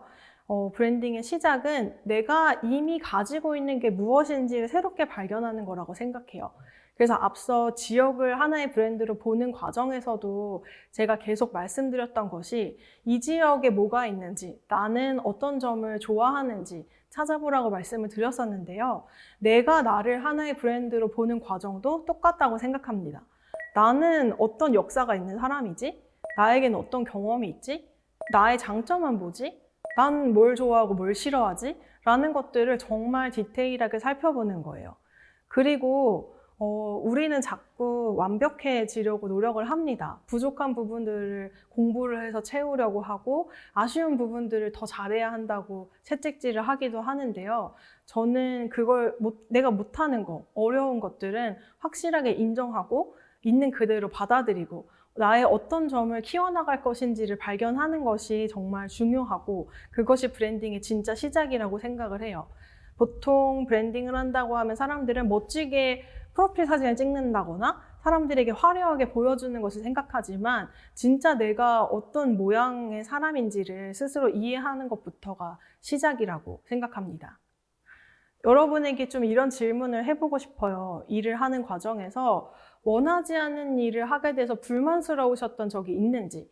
브랜딩의 시작은 내가 이미 가지고 있는 게 무엇인지를 새롭게 발견하는 거라고 생각해요. 그래서 앞서 지역을 하나의 브랜드로 보는 과정에서도 제가 계속 말씀드렸던 것이 이 지역에 뭐가 있는지, 나는 어떤 점을 좋아하는지 찾아보라고 말씀을 드렸었는데요. 내가 나를 하나의 브랜드로 보는 과정도 똑같다고 생각합니다. 나는 어떤 역사가 있는 사람이지? 나에게는 어떤 경험이 있지? 나의 장점은 뭐지? 난 뭘 좋아하고 뭘 싫어하지? 라는 것들을 정말 디테일하게 살펴보는 거예요. 그리고 우리는 자꾸 완벽해지려고 노력을 합니다. 부족한 부분들을 공부를 해서 채우려고 하고 아쉬운 부분들을 더 잘해야 한다고 채찍질을 하기도 하는데요. 저는 내가 못하는 거, 어려운 것들은 확실하게 인정하고 있는 그대로 받아들이고 나의 어떤 점을 키워나갈 것인지를 발견하는 것이 정말 중요하고 그것이 브랜딩의 진짜 시작이라고 생각을 해요. 보통 브랜딩을 한다고 하면 사람들은 멋지게 프로필 사진을 찍는다거나 사람들에게 화려하게 보여주는 것을 생각하지만 진짜 내가 어떤 모양의 사람인지를 스스로 이해하는 것부터가 시작이라고 생각합니다. 여러분에게 좀 이런 질문을 해보고 싶어요. 일을 하는 과정에서 원하지 않는 일을 하게 돼서 불만스러우셨던 적이 있는지,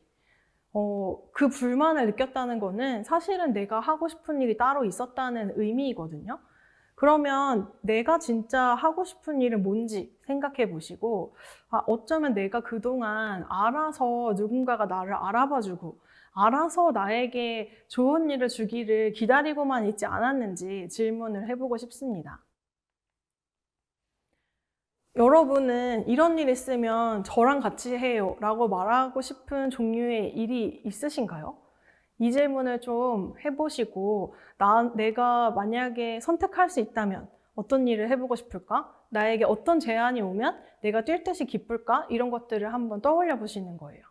그 불만을 느꼈다는 거는 사실은 내가 하고 싶은 일이 따로 있었다는 의미이거든요. 그러면 내가 진짜 하고 싶은 일은 뭔지 생각해 보시고, 어쩌면 내가 그동안 알아서 누군가가 나를 알아봐주고, 알아서 나에게 좋은 일을 주기를 기다리고만 있지 않았는지 질문을 해보고 싶습니다. 여러분은 이런 일 있으면 저랑 같이 해요 라고 말하고 싶은 종류의 일이 있으신가요? 이 질문을 좀 해보시고, 내가 만약에 선택할 수 있다면 어떤 일을 해보고 싶을까? 나에게 어떤 제안이 오면 내가 뛸 듯이 기쁠까? 이런 것들을 한번 떠올려 보시는 거예요.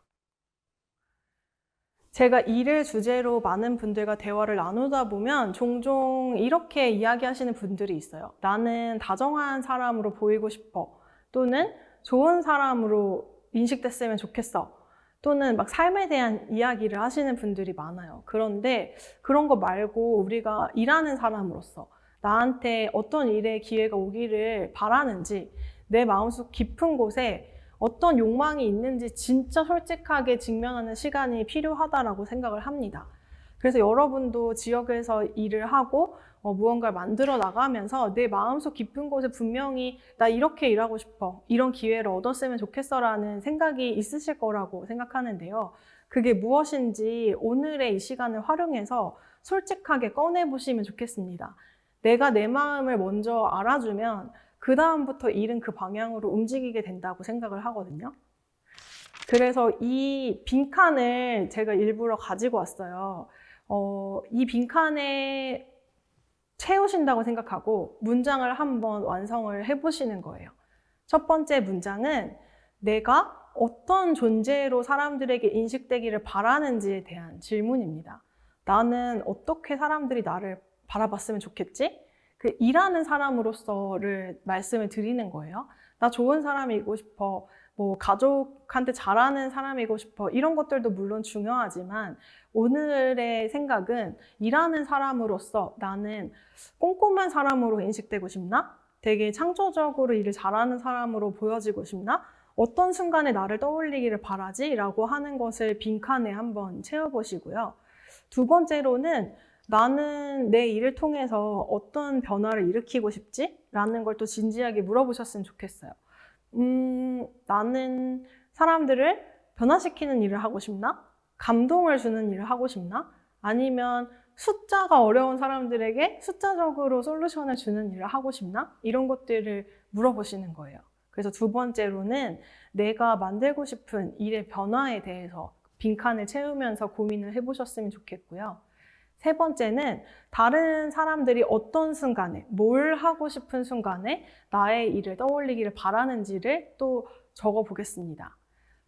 제가 일을 주제로 많은 분들과 대화를 나누다 보면 종종 이렇게 이야기하시는 분들이 있어요. 나는 다정한 사람으로 보이고 싶어. 또는 좋은 사람으로 인식됐으면 좋겠어. 또는 막 삶에 대한 이야기를 하시는 분들이 많아요. 그런데 그런 거 말고 우리가 일하는 사람으로서 나한테 어떤 일의 기회가 오기를 바라는지, 내 마음속 깊은 곳에 어떤 욕망이 있는지 진짜 솔직하게 직면하는 시간이 필요하다라고 생각을 합니다. 그래서 여러분도 지역에서 일을 하고 무언가를 만들어 나가면서 내 마음속 깊은 곳에 분명히 나 이렇게 일하고 싶어, 이런 기회를 얻었으면 좋겠어 라는 생각이 있으실 거라고 생각하는데요. 그게 무엇인지 오늘의 이 시간을 활용해서 솔직하게 꺼내보시면 좋겠습니다. 내가 내 마음을 먼저 알아주면 그 다음부터 일은 그 방향으로 움직이게 된다고 생각을 하거든요. 그래서 이 빈칸을 제가 일부러 가지고 왔어요. 이 빈칸에 채우신다고 생각하고 문장을 한번 완성을 해보시는 거예요. 첫 번째 문장은 내가 어떤 존재로 사람들에게 인식되기를 바라는지에 대한 질문입니다. 나는 어떻게 사람들이 나를 바라봤으면 좋겠지? 그 일하는 사람으로서를 말씀을 드리는 거예요. 나 좋은 사람이고 싶어. 뭐 가족한테 잘하는 사람이고 싶어. 이런 것들도 물론 중요하지만 오늘의 생각은 일하는 사람으로서 나는 꼼꼼한 사람으로 인식되고 싶나? 되게 창조적으로 일을 잘하는 사람으로 보여지고 싶나? 어떤 순간에 나를 떠올리기를 바라지? 라고 하는 것을 빈칸에 한번 채워보시고요. 두 번째로는 나는 내 일을 통해서 어떤 변화를 일으키고 싶지? 라는 걸 또 진지하게 물어보셨으면 좋겠어요. 나는 사람들을 변화시키는 일을 하고 싶나? 감동을 주는 일을 하고 싶나? 아니면 숫자가 어려운 사람들에게 숫자적으로 솔루션을 주는 일을 하고 싶나? 이런 것들을 물어보시는 거예요. 그래서 두 번째로는 내가 만들고 싶은 일의 변화에 대해서 빈칸을 채우면서 고민을 해보셨으면 좋겠고요. 세 번째는 다른 사람들이 어떤 순간에, 뭘 하고 싶은 순간에 나의 일을 떠올리기를 바라는지를 또 적어 보겠습니다.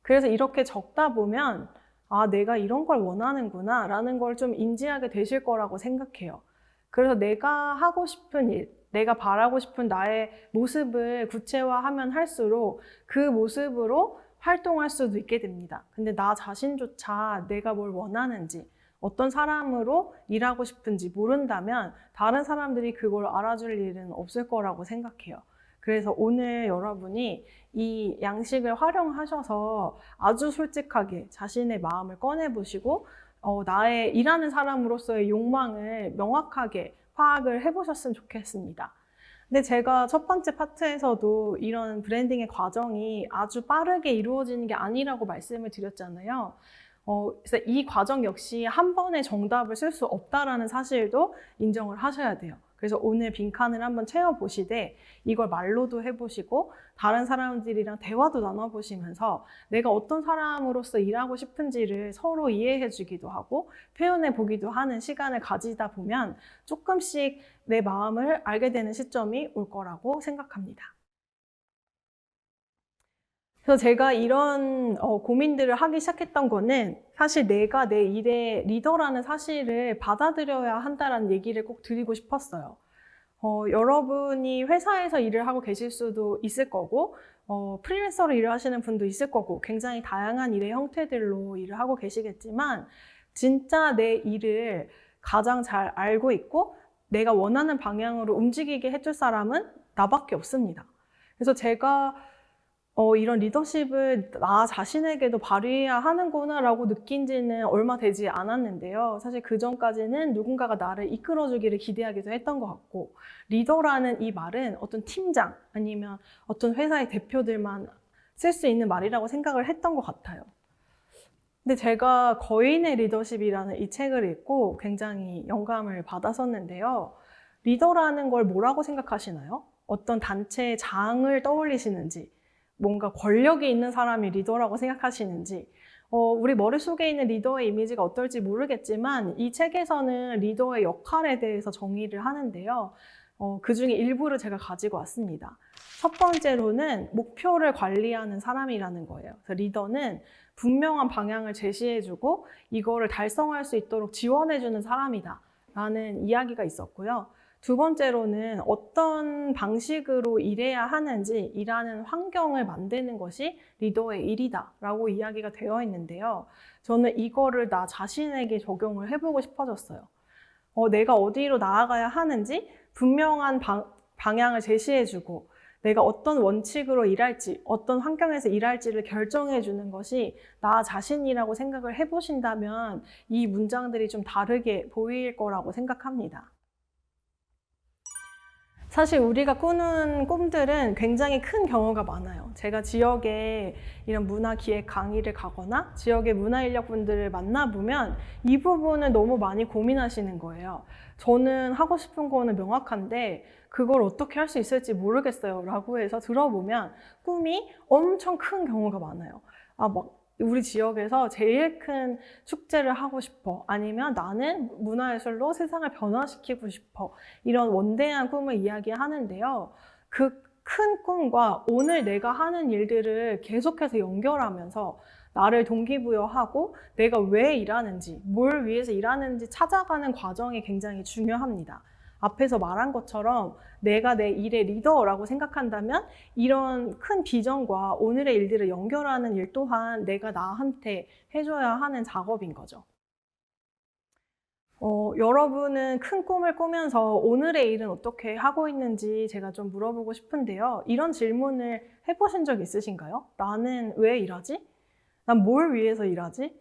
그래서 이렇게 적다 보면 아, 내가 이런 걸 원하는구나 라는 걸 좀 인지하게 되실 거라고 생각해요. 그래서 내가 하고 싶은 일, 내가 바라고 싶은 나의 모습을 구체화하면 할수록 그 모습으로 활동할 수도 있게 됩니다. 근데 나 자신조차 내가 뭘 원하는지, 어떤 사람으로 일하고 싶은지 모른다면 다른 사람들이 그걸 알아줄 일은 없을 거라고 생각해요. 그래서 오늘 여러분이 이 양식을 활용하셔서 아주 솔직하게 자신의 마음을 꺼내보시고 나의 일하는 사람으로서의 욕망을 명확하게 파악을 해보셨으면 좋겠습니다. 근데 제가 첫 번째 파트에서도 이런 브랜딩의 과정이 아주 빠르게 이루어지는 게 아니라고 말씀을 드렸잖아요. 그래서 이 과정 역시 한 번에 정답을 쓸 수 없다라는 사실도 인정을 하셔야 돼요. 그래서 오늘 빈칸을 한번 채워보시되 이걸 말로도 해보시고 다른 사람들이랑 대화도 나눠보시면서 내가 어떤 사람으로서 일하고 싶은지를 서로 이해해주기도 하고 표현해보기도 하는 시간을 가지다 보면 조금씩 내 마음을 알게 되는 시점이 올 거라고 생각합니다. 그래서 제가 이런 고민들을 하기 시작했던 거는 사실 내가 내 일의 리더라는 사실을 받아들여야 한다는 얘기를 꼭 드리고 싶었어요. 여러분이 회사에서 일을 하고 계실 수도 있을 거고 프리랜서로 일을 하시는 분도 있을 거고 굉장히 다양한 일의 형태들로 일을 하고 계시겠지만 진짜 내 일을 가장 잘 알고 있고 내가 원하는 방향으로 움직이게 해줄 사람은 나밖에 없습니다. 그래서 제가 이런 리더십을 나 자신에게도 발휘해야 하는구나 라고 느낀 지는 얼마 되지 않았는데요. 사실 그 전까지는 누군가가 나를 이끌어주기를 기대하기도 했던 것 같고 리더라는 이 말은 어떤 팀장 아니면 어떤 회사의 대표들만 쓸 수 있는 말이라고 생각을 했던 것 같아요. 근데 제가 거인의 리더십이라는 이 책을 읽고 굉장히 영감을 받았었는데요. 리더라는 걸 뭐라고 생각하시나요? 어떤 단체의 장을 떠올리시는지, 뭔가 권력이 있는 사람이 리더라고 생각하시는지, 우리 머릿속에 있는 리더의 이미지가 어떨지 모르겠지만 이 책에서는 리더의 역할에 대해서 정의를 하는데요. 그 중에 일부를 제가 가지고 왔습니다. 첫 번째로는 목표를 관리하는 사람이라는 거예요. 그래서 리더는 분명한 방향을 제시해주고 이거를 달성할 수 있도록 지원해주는 사람이다 라는 이야기가 있었고요. 두 번째로는 어떤 방식으로 일해야 하는지 일하는 환경을 만드는 것이 리더의 일이다 라고 이야기가 되어 있는데요. 저는 이거를 나 자신에게 적용을 해보고 싶어졌어요. 내가 어디로 나아가야 하는지 분명한 방향을 제시해주고 내가 어떤 원칙으로 일할지, 어떤 환경에서 일할지를 결정해주는 것이 나 자신이라고 생각을 해보신다면 이 문장들이 좀 다르게 보일 거라고 생각합니다. 사실 우리가 꾸는 꿈들은 굉장히 큰 경우가 많아요. 제가 지역에 이런 문화기획 강의를 가거나 지역의 문화인력분들을 만나보면 이 부분을 너무 많이 고민하시는 거예요. 저는 하고 싶은 거는 명확한데 그걸 어떻게 할 수 있을지 모르겠어요 라고 해서 들어보면 꿈이 엄청 큰 경우가 많아요. 우리 지역에서 제일 큰 축제를 하고 싶어. 아니면 나는 문화예술로 세상을 변화시키고 싶어. 이런 원대한 꿈을 이야기하는데요. 그 큰 꿈과 오늘 내가 하는 일들을 계속해서 연결하면서 나를 동기부여하고 내가 왜 일하는지, 뭘 위해서 일하는지 찾아가는 과정이 굉장히 중요합니다. 앞에서 말한 것처럼 내가 내 일의 리더라고 생각한다면 이런 큰 비전과 오늘의 일들을 연결하는 일 또한 내가 나한테 해줘야 하는 작업인 거죠. 여러분은 큰 꿈을 꾸면서 오늘의 일은 어떻게 하고 있는지 제가 좀 물어보고 싶은데요. 이런 질문을 해보신 적 있으신가요? 나는 왜 일하지? 난 뭘 위해서 일하지?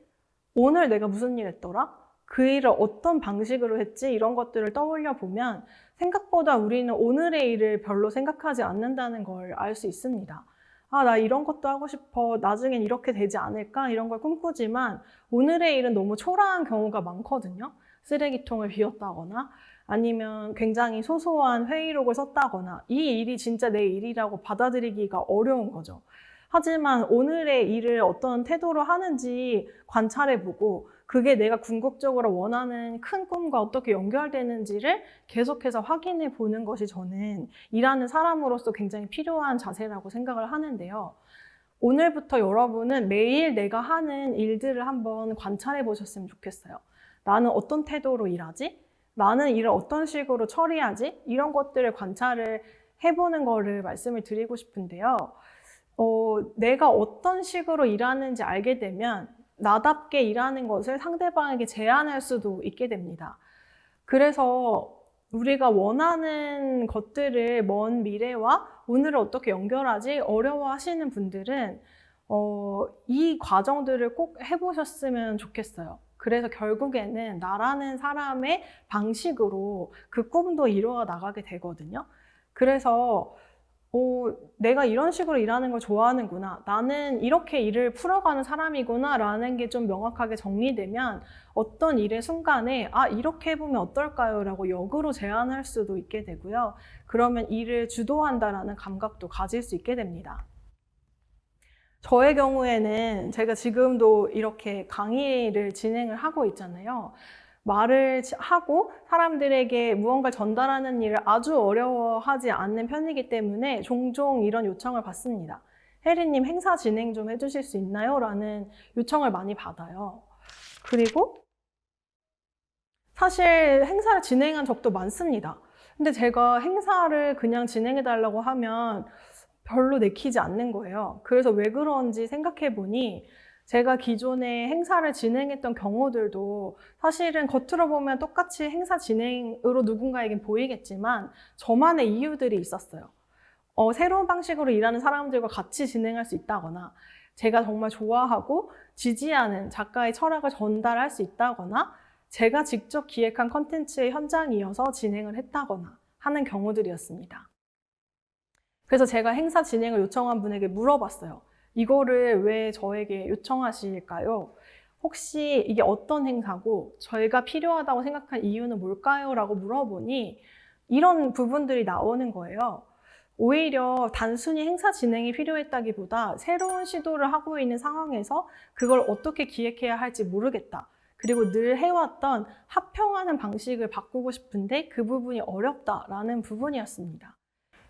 오늘 내가 무슨 일 했더라? 그 일을 어떤 방식으로 했지? 이런 것들을 떠올려 보면 생각보다 우리는 오늘의 일을 별로 생각하지 않는다는 걸 알 수 있습니다. 나 이런 것도 하고 싶어. 나중엔 이렇게 되지 않을까? 이런 걸 꿈꾸지만 오늘의 일은 너무 초라한 경우가 많거든요. 쓰레기통을 비웠다거나 아니면 굉장히 소소한 회의록을 썼다거나 이 일이 진짜 내 일이라고 받아들이기가 어려운 거죠. 하지만 오늘의 일을 어떤 태도로 하는지 관찰해보고 그게 내가 궁극적으로 원하는 큰 꿈과 어떻게 연결되는지를 계속해서 확인해 보는 것이 저는 일하는 사람으로서 굉장히 필요한 자세라고 생각을 하는데요. 오늘부터 여러분은 매일 내가 하는 일들을 한번 관찰해 보셨으면 좋겠어요. 나는 어떤 태도로 일하지? 나는 일을 어떤 식으로 처리하지? 이런 것들을 관찰을 해보는 거를 말씀을 드리고 싶은데요. 내가 어떤 식으로 일하는지 알게 되면 나답게 일하는 것을 상대방에게 제안할 수도 있게 됩니다. 그래서 우리가 원하는 것들을 먼 미래와 오늘을 어떻게 연결하지 어려워하시는 분들은 이 과정들을 꼭 해보셨으면 좋겠어요. 그래서 결국에는 나라는 사람의 방식으로 그 꿈도 이루어 나가게 되거든요. 그래서 내가 이런 식으로 일하는 걸 좋아하는구나. 나는 이렇게 일을 풀어가는 사람이구나 라는 게 좀 명확하게 정리되면 어떤 일의 순간에 이렇게 해보면 어떨까요? 라고 역으로 제안할 수도 있게 되고요. 그러면 일을 주도한다라는 감각도 가질 수 있게 됩니다. 저의 경우에는 제가 지금도 이렇게 강의를 진행을 하고 있잖아요. 말을 하고 사람들에게 무언가를 전달하는 일을 아주 어려워하지 않는 편이기 때문에 종종 이런 요청을 받습니다. 혜리님 행사 진행 좀 해주실 수 있나요? 라는 요청을 많이 받아요. 그리고 사실 행사를 진행한 적도 많습니다. 근데 제가 행사를 그냥 진행해달라고 하면 별로 내키지 않는 거예요. 그래서 왜 그런지 생각해 보니 제가 기존에 행사를 진행했던 경우들도 사실은 겉으로 보면 똑같이 행사 진행으로 누군가에겐 보이겠지만 저만의 이유들이 있었어요. 새로운 방식으로 일하는 사람들과 같이 진행할 수 있다거나 제가 정말 좋아하고 지지하는 작가의 철학을 전달할 수 있다거나 제가 직접 기획한 컨텐츠의 현장이어서 진행을 했다거나 하는 경우들이었습니다. 그래서 제가 행사 진행을 요청한 분에게 물어봤어요. 이거를 왜 저에게 요청하실까요? 혹시 이게 어떤 행사고 저희가 필요하다고 생각한 이유는 뭘까요? 라고 물어보니 이런 부분들이 나오는 거예요. 오히려 단순히 행사 진행이 필요했다기보다 새로운 시도를 하고 있는 상황에서 그걸 어떻게 기획해야 할지 모르겠다. 그리고 늘 해왔던 합평하는 방식을 바꾸고 싶은데 그 부분이 어렵다라는 부분이었습니다.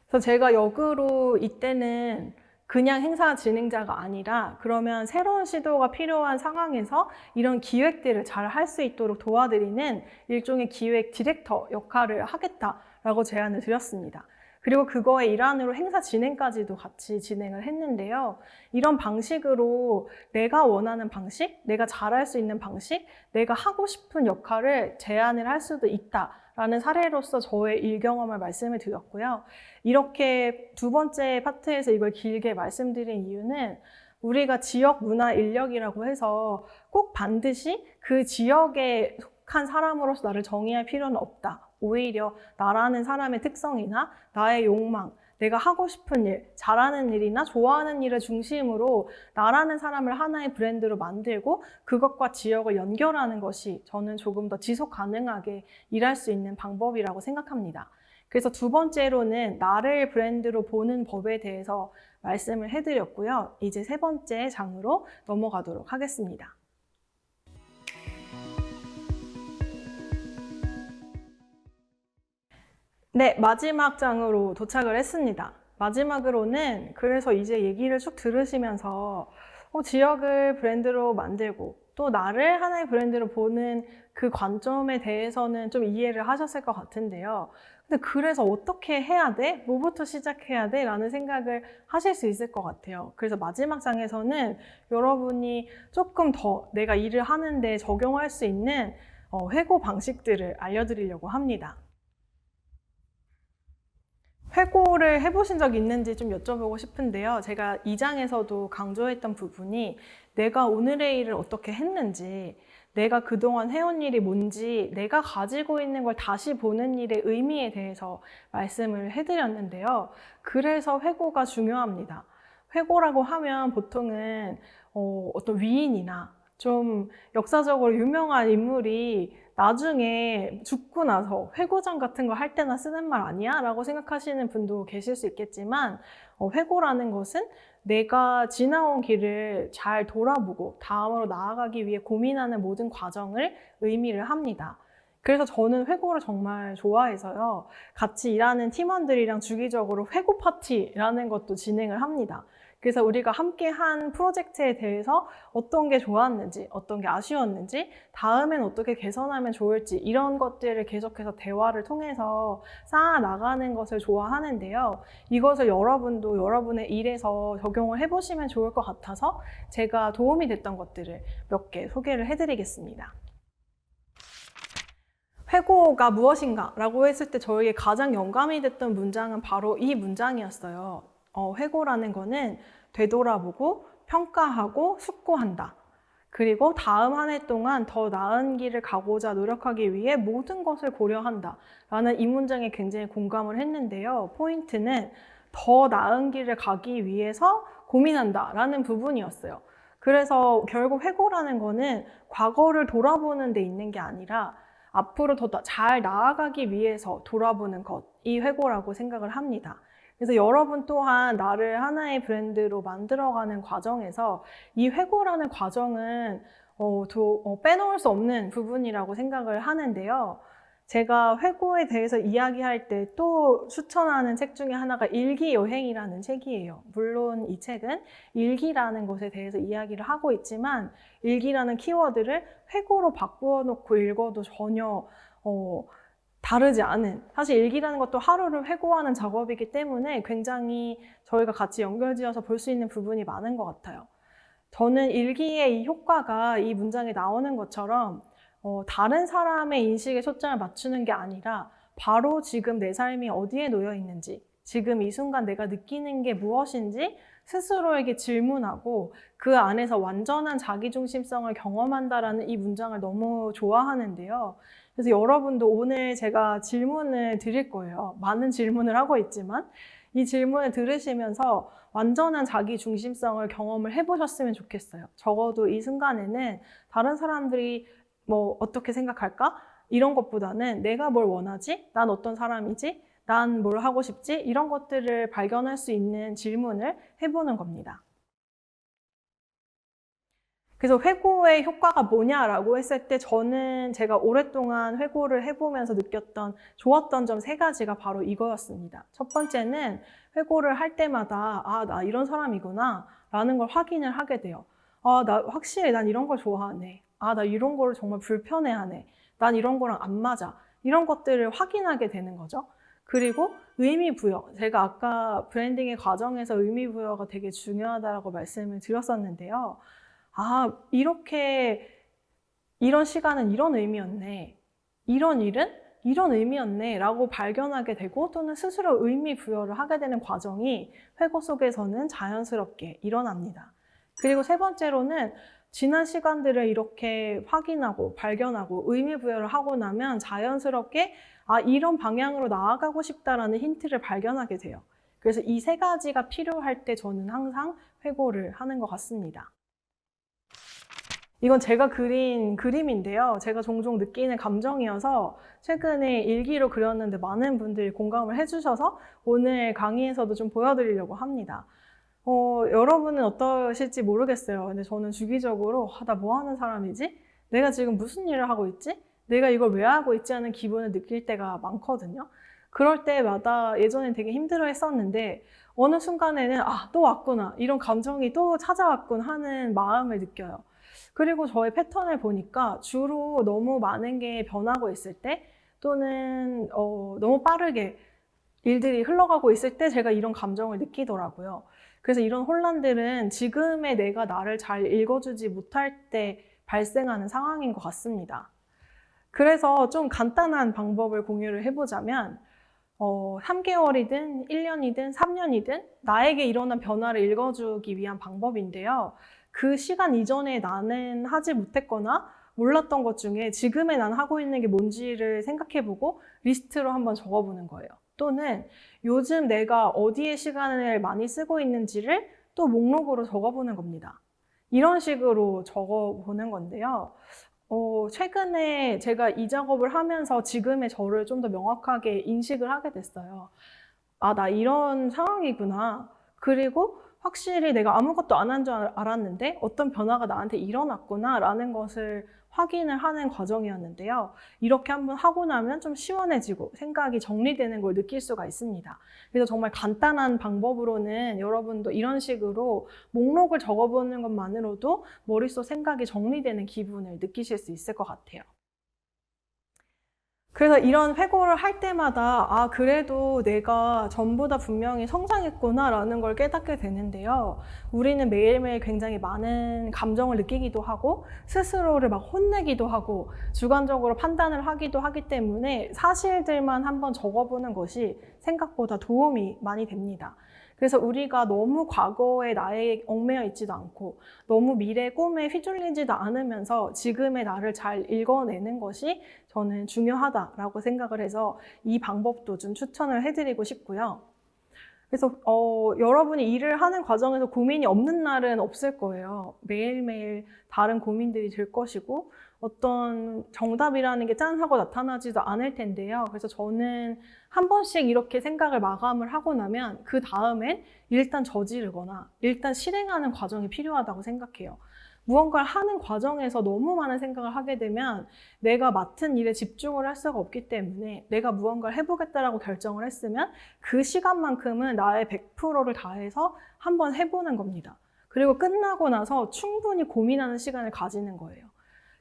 그래서 제가 역으로 이때는 그냥 행사 진행자가 아니라 그러면 새로운 시도가 필요한 상황에서 이런 기획들을 잘 할 수 있도록 도와드리는 일종의 기획 디렉터 역할을 하겠다라고 제안을 드렸습니다. 그리고 그거의 일환으로 행사 진행까지도 같이 진행을 했는데요. 이런 방식으로 내가 원하는 방식, 내가 잘할 수 있는 방식, 내가 하고 싶은 역할을 제안을 할 수도 있다라는 사례로서 저의 일 경험을 말씀을 드렸고요. 이렇게 두 번째 파트에서 이걸 길게 말씀드린 이유는 우리가 지역 문화 인력이라고 해서 꼭 반드시 그 지역에 속한 사람으로서 나를 정의할 필요는 없다. 오히려 나라는 사람의 특성이나 나의 욕망, 내가 하고 싶은 일, 잘하는 일이나 좋아하는 일을 중심으로 나라는 사람을 하나의 브랜드로 만들고 그것과 지역을 연결하는 것이 저는 조금 더 지속 가능하게 일할 수 있는 방법이라고 생각합니다. 그래서 두 번째로는 나를 브랜드로 보는 법에 대해서 말씀을 해드렸고요. 이제 세 번째 장으로 넘어가도록 하겠습니다. 네, 마지막 장으로 도착을 했습니다. 마지막으로는 그래서 이제 얘기를 쭉 들으시면서 지역을 브랜드로 만들고 또 나를 하나의 브랜드로 보는 그 관점에 대해서는 좀 이해를 하셨을 것 같은데요. 근데 그래서 어떻게 해야 돼? 뭐부터 시작해야 돼? 라는 생각을 하실 수 있을 것 같아요. 그래서 마지막 장에서는 여러분이 조금 더 내가 일을 하는데 적용할 수 있는 회고 방식들을 알려드리려고 합니다. 회고를 해보신 적 있는지 좀 여쭤보고 싶은데요. 제가 2장에서도 강조했던 부분이 내가 오늘의 일을 어떻게 했는지, 내가 그동안 해온 일이 뭔지, 내가 가지고 있는 걸 다시 보는 일의 의미에 대해서 말씀을 해드렸는데요. 그래서 회고가 중요합니다. 회고라고 하면 보통은 어떤 위인이나 좀 역사적으로 유명한 인물이 나중에 죽고 나서 회고장 같은 거 할 때나 쓰는 말 아니야? 라고 생각하시는 분도 계실 수 있겠지만 회고라는 것은 내가 지나온 길을 잘 돌아보고 다음으로 나아가기 위해 고민하는 모든 과정을 의미를 합니다. 그래서 저는 회고를 정말 좋아해서요. 같이 일하는 팀원들이랑 주기적으로 회고 파티라는 것도 진행을 합니다. 그래서 우리가 함께 한 프로젝트에 대해서 어떤 게 좋았는지, 어떤 게 아쉬웠는지, 다음엔 어떻게 개선하면 좋을지 이런 것들을 계속해서 대화를 통해서 쌓아 나가는 것을 좋아하는데요. 이것을 여러분도 여러분의 일에서 적용을 해보시면 좋을 것 같아서 제가 도움이 됐던 것들을 몇 개 소개를 해드리겠습니다. 회고가 무엇인가? 라고 했을 때 저에게 가장 영감이 됐던 문장은 바로 이 문장이었어요. 회고라는 거는 되돌아보고 평가하고 숙고한다. 그리고 다음 한 해 동안 더 나은 길을 가고자 노력하기 위해 모든 것을 고려한다. 라는 이 문장에 굉장히 공감을 했는데요. 포인트는 더 나은 길을 가기 위해서 고민한다. 라는 부분이었어요. 그래서 결국 회고라는 거는 과거를 돌아보는 데 있는 게 아니라 앞으로 더 잘 나아가기 위해서 돌아보는 것이 회고라고 생각을 합니다. 그래서 여러분 또한 나를 하나의 브랜드로 만들어가는 과정에서 이 회고라는 과정은 빼놓을 수 없는 부분이라고 생각을 하는데요. 제가 회고에 대해서 이야기할 때 또 추천하는 책 중에 하나가 일기여행이라는 책이에요. 물론 이 책은 일기라는 것에 대해서 이야기를 하고 있지만 일기라는 키워드를 회고로 바꾸어 놓고 읽어도 전혀 다르지 않은, 사실 일기라는 것도 하루를 회고하는 작업이기 때문에 굉장히 저희가 같이 연결지어서 볼 수 있는 부분이 많은 것 같아요. 저는 일기의 이 효과가 이 문장에 나오는 것처럼 다른 사람의 인식에 초점을 맞추는 게 아니라 바로 지금 내 삶이 어디에 놓여 있는지, 지금 이 순간 내가 느끼는 게 무엇인지 스스로에게 질문하고 그 안에서 완전한 자기중심성을 경험한다라는 이 문장을 너무 좋아하는데요. 그래서 여러분도 오늘 제가 질문을 드릴 거예요. 많은 질문을 하고 있지만 이 질문을 들으시면서 완전한 자기중심성을 경험을 해보셨으면 좋겠어요. 적어도 이 순간에는 다른 사람들이 뭐 어떻게 생각할까? 이런 것보다는 내가 뭘 원하지? 난 어떤 사람이지? 난 뭘 하고 싶지? 이런 것들을 발견할 수 있는 질문을 해보는 겁니다. 그래서 회고의 효과가 뭐냐라고 했을 때 저는 제가 오랫동안 회고를 해보면서 느꼈던 좋았던 점 3가지가 바로 이거였습니다. 첫 번째는 회고를 할 때마다 나 이런 사람이구나 라는 걸 확인을 하게 돼요. 확실히 난 이런 걸 좋아하네. 나 이런 거를 정말 불편해하네. 난 이런 거랑 안 맞아. 이런 것들을 확인하게 되는 거죠. 그리고 의미 부여. 제가 아까 브랜딩의 과정에서 의미 부여가 되게 중요하다고 말씀을 드렸었는데요. 이런 시간은 이런 의미였네. 이런 일은 이런 의미였네. 라고 발견하게 되고 또는 스스로 의미 부여를 하게 되는 과정이 회고 속에서는 자연스럽게 일어납니다. 그리고 3번째로는 지난 시간들을 이렇게 확인하고 발견하고 의미 부여를 하고 나면 자연스럽게 이런 방향으로 나아가고 싶다라는 힌트를 발견하게 돼요. 그래서 이 3가지가 필요할 때 저는 항상 회고를 하는 것 같습니다. 이건 제가 그린 그림인데요. 제가 종종 느끼는 감정이어서 최근에 일기로 그렸는데 많은 분들이 공감을 해주셔서 오늘 강의에서도 좀 보여드리려고 합니다. 여러분은 어떠실지 모르겠어요. 근데 저는 주기적으로 나 뭐 하는 사람이지? 내가 지금 무슨 일을 하고 있지? 내가 이걸 왜 하고 있지? 하는 기분을 느낄 때가 많거든요. 그럴 때마다 예전엔 되게 힘들어 했었는데 어느 순간에는 또 왔구나. 이런 감정이 또 찾아왔군 하는 마음을 느껴요. 그리고 저의 패턴을 보니까 주로 너무 많은 게 변하고 있을 때 또는 너무 빠르게 일들이 흘러가고 있을 때 제가 이런 감정을 느끼더라고요. 그래서 이런 혼란들은 지금의 내가 나를 잘 읽어주지 못할 때 발생하는 상황인 것 같습니다. 그래서 좀 간단한 방법을 공유를 해보자면 3개월이든 1년이든 3년이든 나에게 일어난 변화를 읽어주기 위한 방법인데요. 그 시간 이전에 나는 하지 못했거나 몰랐던 것 중에 지금의 난 하고 있는 게 뭔지를 생각해보고 리스트로 한번 적어보는 거예요. 또는 요즘 내가 어디에 시간을 많이 쓰고 있는지를 또 목록으로 적어보는 겁니다. 이런 식으로 적어보는 건데요. 최근에 제가 이 작업을 하면서 지금의 저를 좀 더 명확하게 인식을 하게 됐어요. 나 이런 상황이구나. 그리고 확실히 내가 아무것도 안 한 줄 알았는데 어떤 변화가 나한테 일어났구나 라는 것을 확인을 하는 과정이었는데요. 이렇게 한번 하고 나면 좀 시원해지고 생각이 정리되는 걸 느낄 수가 있습니다. 그래서 정말 간단한 방법으로는 여러분도 이런 식으로 목록을 적어보는 것만으로도 머릿속 생각이 정리되는 기분을 느끼실 수 있을 것 같아요. 그래서 이런 회고를 할 때마다 그래도 내가 전보다 분명히 성장했구나 라는 걸 깨닫게 되는데요. 우리는 매일매일 굉장히 많은 감정을 느끼기도 하고 스스로를 막 혼내기도 하고 주관적으로 판단을 하기도 하기 때문에 사실들만 한번 적어보는 것이 생각보다 도움이 많이 됩니다. 그래서 우리가 너무 과거의 나에 얽매여 있지도 않고 너무 미래 꿈에 휘둘리지도 않으면서 지금의 나를 잘 읽어내는 것이 저는 중요하다라고 생각을 해서 이 방법도 좀 추천을 해드리고 싶고요. 그래서 여러분이 일을 하는 과정에서 고민이 없는 날은 없을 거예요. 매일매일 다른 고민들이 들 것이고 어떤 정답이라는 게 짠 하고 나타나지도 않을 텐데요. 그래서 저는 한 번씩 이렇게 생각을 마감을 하고 나면 그 다음엔 일단 저지르거나 일단 실행하는 과정이 필요하다고 생각해요. 무언가를 하는 과정에서 너무 많은 생각을 하게 되면 내가 맡은 일에 집중을 할 수가 없기 때문에 내가 무언가를 해보겠다라고 결정을 했으면 그 시간만큼은 나의 100%를 다해서 한번 해보는 겁니다. 그리고 끝나고 나서 충분히 고민하는 시간을 가지는 거예요.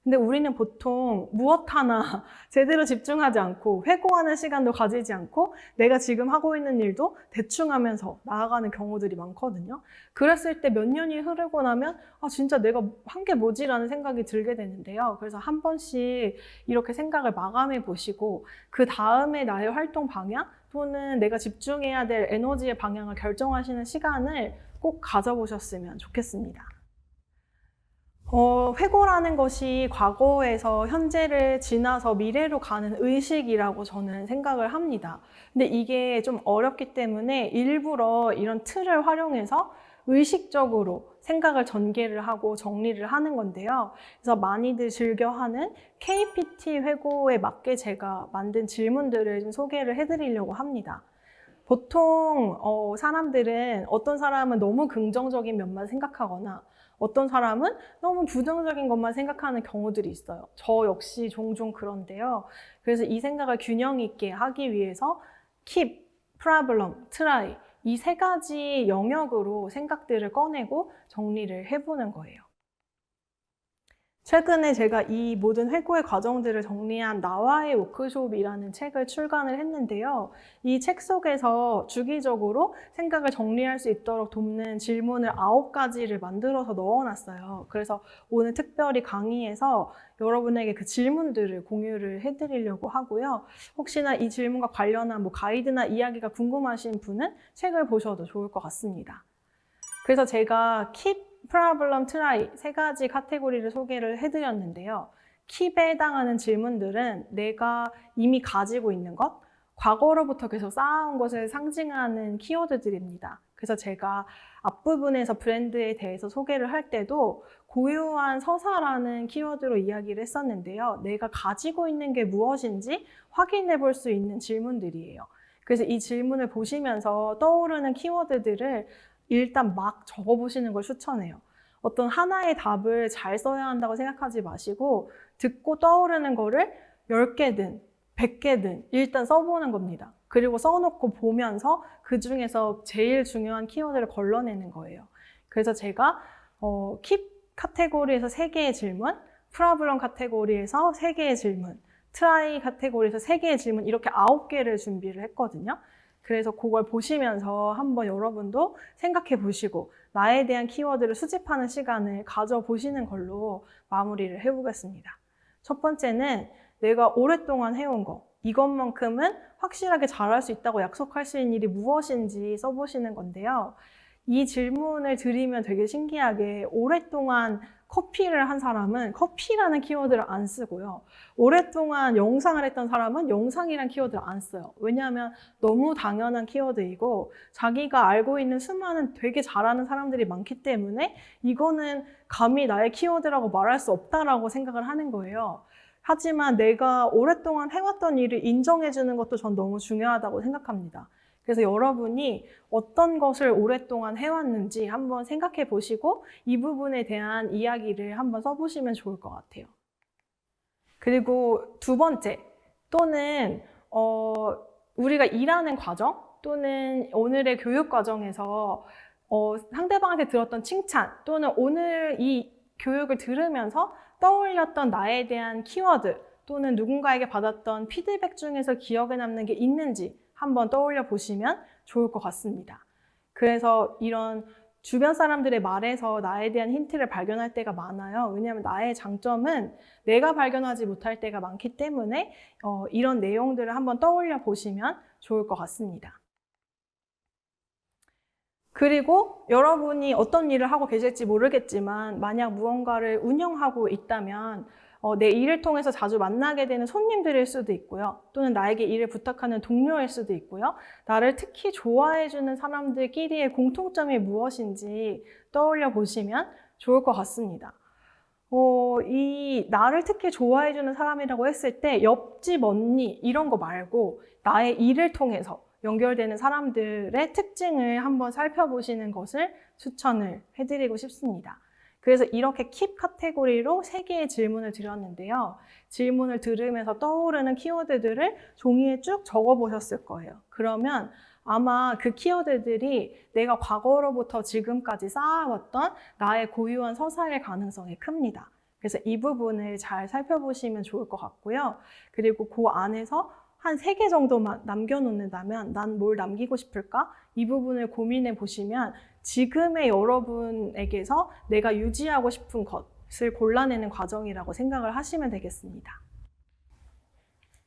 근데 우리는 보통 무엇 하나 제대로 집중하지 않고 회고하는 시간도 가지지 않고 내가 지금 하고 있는 일도 대충 하면서 나아가는 경우들이 많거든요. 그랬을 때 몇 년이 흐르고 나면 진짜 내가 한 게 뭐지라는 생각이 들게 되는데요. 그래서 한 번씩 이렇게 생각을 마감해 보시고 그 다음에 나의 활동 방향 또는 내가 집중해야 될 에너지의 방향을 결정하시는 시간을 꼭 가져보셨으면 좋겠습니다. 회고라는 것이 과거에서 현재를 지나서 미래로 가는 의식이라고 저는 생각을 합니다. 근데 이게 좀 어렵기 때문에 일부러 이런 틀을 활용해서 의식적으로 생각을 전개를 하고 정리를 하는 건데요. 그래서 많이들 즐겨하는 KPT 회고에 맞게 제가 만든 질문들을 좀 소개를 해드리려고 합니다. 보통 사람들은 어떤 사람은 너무 긍정적인 면만 생각하거나 어떤 사람은 너무 부정적인 것만 생각하는 경우들이 있어요. 저 역시 종종 그런데요. 그래서 이 생각을 균형 있게 하기 위해서 keep, problem, try 이 세 가지 영역으로 생각들을 꺼내고 정리를 해보는 거예요. 최근에 제가 이 모든 회고의 과정들을 정리한 나와의 워크숍이라는 책을 출간을 했는데요. 이 책 속에서 주기적으로 생각을 정리할 수 있도록 돕는 질문을 9가지를 만들어서 넣어놨어요. 그래서 오늘 특별히 강의에서 여러분에게 그 질문들을 공유를 해드리려고 하고요. 혹시나 이 질문과 관련한 가이드나 이야기가 궁금하신 분은 책을 보셔도 좋을 것 같습니다. 그래서 제가 keep, problem, try 세 가지 카테고리를 소개를 해드렸는데요. keep에 해당하는 질문들은 내가 이미 가지고 있는 것, 과거로부터 계속 쌓아온 것을 상징하는 키워드들입니다. 그래서 제가 앞부분에서 브랜드에 대해서 소개를 할 때도 고유한 서사라는 키워드로 이야기를 했었는데요. 내가 가지고 있는 게 무엇인지 확인해 볼 수 있는 질문들이에요. 그래서 이 질문을 보시면서 떠오르는 키워드들을 일단 막 적어보시는 걸 추천해요. 어떤 하나의 답을 잘 써야 한다고 생각하지 마시고 듣고 떠오르는 거를 10개든 100개든 일단 써보는 겁니다. 그리고 써놓고 보면서 그 중에서 제일 중요한 키워드를 걸러내는 거예요. 그래서 제가 keep 카테고리에서 3개의 질문, problem 카테고리에서 3개의 질문, try 카테고리에서 3개의 질문 이렇게 9개를 준비를 했거든요. 그래서 그걸 보시면서 한번 여러분도 생각해 보시고 나에 대한 키워드를 수집하는 시간을 가져보시는 걸로 마무리를 해보겠습니다. 첫 번째는 내가 오랫동안 해온 거, 이것만큼은 확실하게 잘할 수 있다고 약속할 수 있는 일이 무엇인지 써보시는 건데요. 이 질문을 드리면 되게 신기하게 오랫동안 커피를 한 사람은 커피라는 키워드를 안 쓰고요. 오랫동안 영상을 했던 사람은 영상이란 키워드를 안 써요. 왜냐하면 너무 당연한 키워드이고 자기가 알고 있는 수많은 되게 잘하는 사람들이 많기 때문에 이거는 감히 나의 키워드라고 말할 수 없다라고 생각을 하는 거예요. 하지만 내가 오랫동안 해왔던 일을 인정해주는 것도 전 너무 중요하다고 생각합니다. 그래서 여러분이 어떤 것을 오랫동안 해왔는지 한번 생각해 보시고 이 부분에 대한 이야기를 한번 써보시면 좋을 것 같아요. 그리고 두 번째, 또는 우리가 일하는 과정 또는 오늘의 교육 과정에서 상대방한테 들었던 칭찬 또는 오늘 이 교육을 들으면서 떠올렸던 나에 대한 키워드 또는 누군가에게 받았던 피드백 중에서 기억에 남는 게 있는지 한번 떠올려 보시면 좋을 것 같습니다. 그래서 이런 주변 사람들의 말에서 나에 대한 힌트를 발견할 때가 많아요. 왜냐하면 나의 장점은 내가 발견하지 못할 때가 많기 때문에 이런 내용들을 한번 떠올려 보시면 좋을 것 같습니다. 그리고 여러분이 어떤 일을 하고 계실지 모르겠지만 만약 무언가를 운영하고 있다면 내 일을 통해서 자주 만나게 되는 손님들일 수도 있고요. 또는 나에게 일을 부탁하는 동료일 수도 있고요. 나를 특히 좋아해주는 사람들끼리의 공통점이 무엇인지 떠올려 보시면 좋을 것 같습니다. 이 나를 특히 좋아해주는 사람이라고 했을 때 옆집 언니 이런 거 말고 나의 일을 통해서 연결되는 사람들의 특징을 한번 살펴보시는 것을 추천을 해드리고 싶습니다. 그래서 이렇게 킵 카테고리로 3개의 질문을 드렸는데요. 질문을 들으면서 떠오르는 키워드들을 종이에 쭉 적어보셨을 거예요. 그러면 아마 그 키워드들이 내가 과거로부터 지금까지 쌓아왔던 나의 고유한 서사일 가능성이 큽니다. 그래서 이 부분을 잘 살펴보시면 좋을 것 같고요. 그리고 그 안에서 한 3개 정도만 남겨놓는다면 난 뭘 남기고 싶을까? 이 부분을 고민해 보시면 지금의 여러분에게서 내가 유지하고 싶은 것을 골라내는 과정이라고 생각을 하시면 되겠습니다.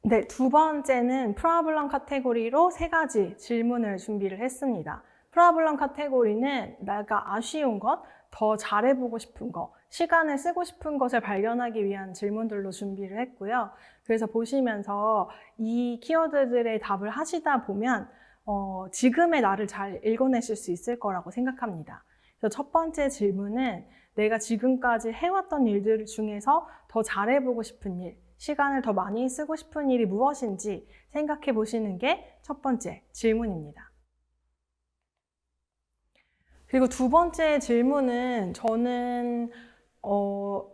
네, 두 번째는 프로블럼 카테고리로 3가지 질문을 준비를 했습니다. 프로블럼 카테고리는 내가 아쉬운 것, 더 잘해보고 싶은 것, 시간을 쓰고 싶은 것을 발견하기 위한 질문들로 준비를 했고요. 그래서 보시면서 이 키워드들의 답을 하시다 보면 지금의 나를 잘 읽어내실 수 있을 거라고 생각합니다. 그래서 첫 번째 질문은 내가 지금까지 해왔던 일들 중에서 더 잘해보고 싶은 일, 시간을 더 많이 쓰고 싶은 일이 무엇인지 생각해 보시는 게 첫 번째 질문입니다. 그리고 두 번째 질문은 저는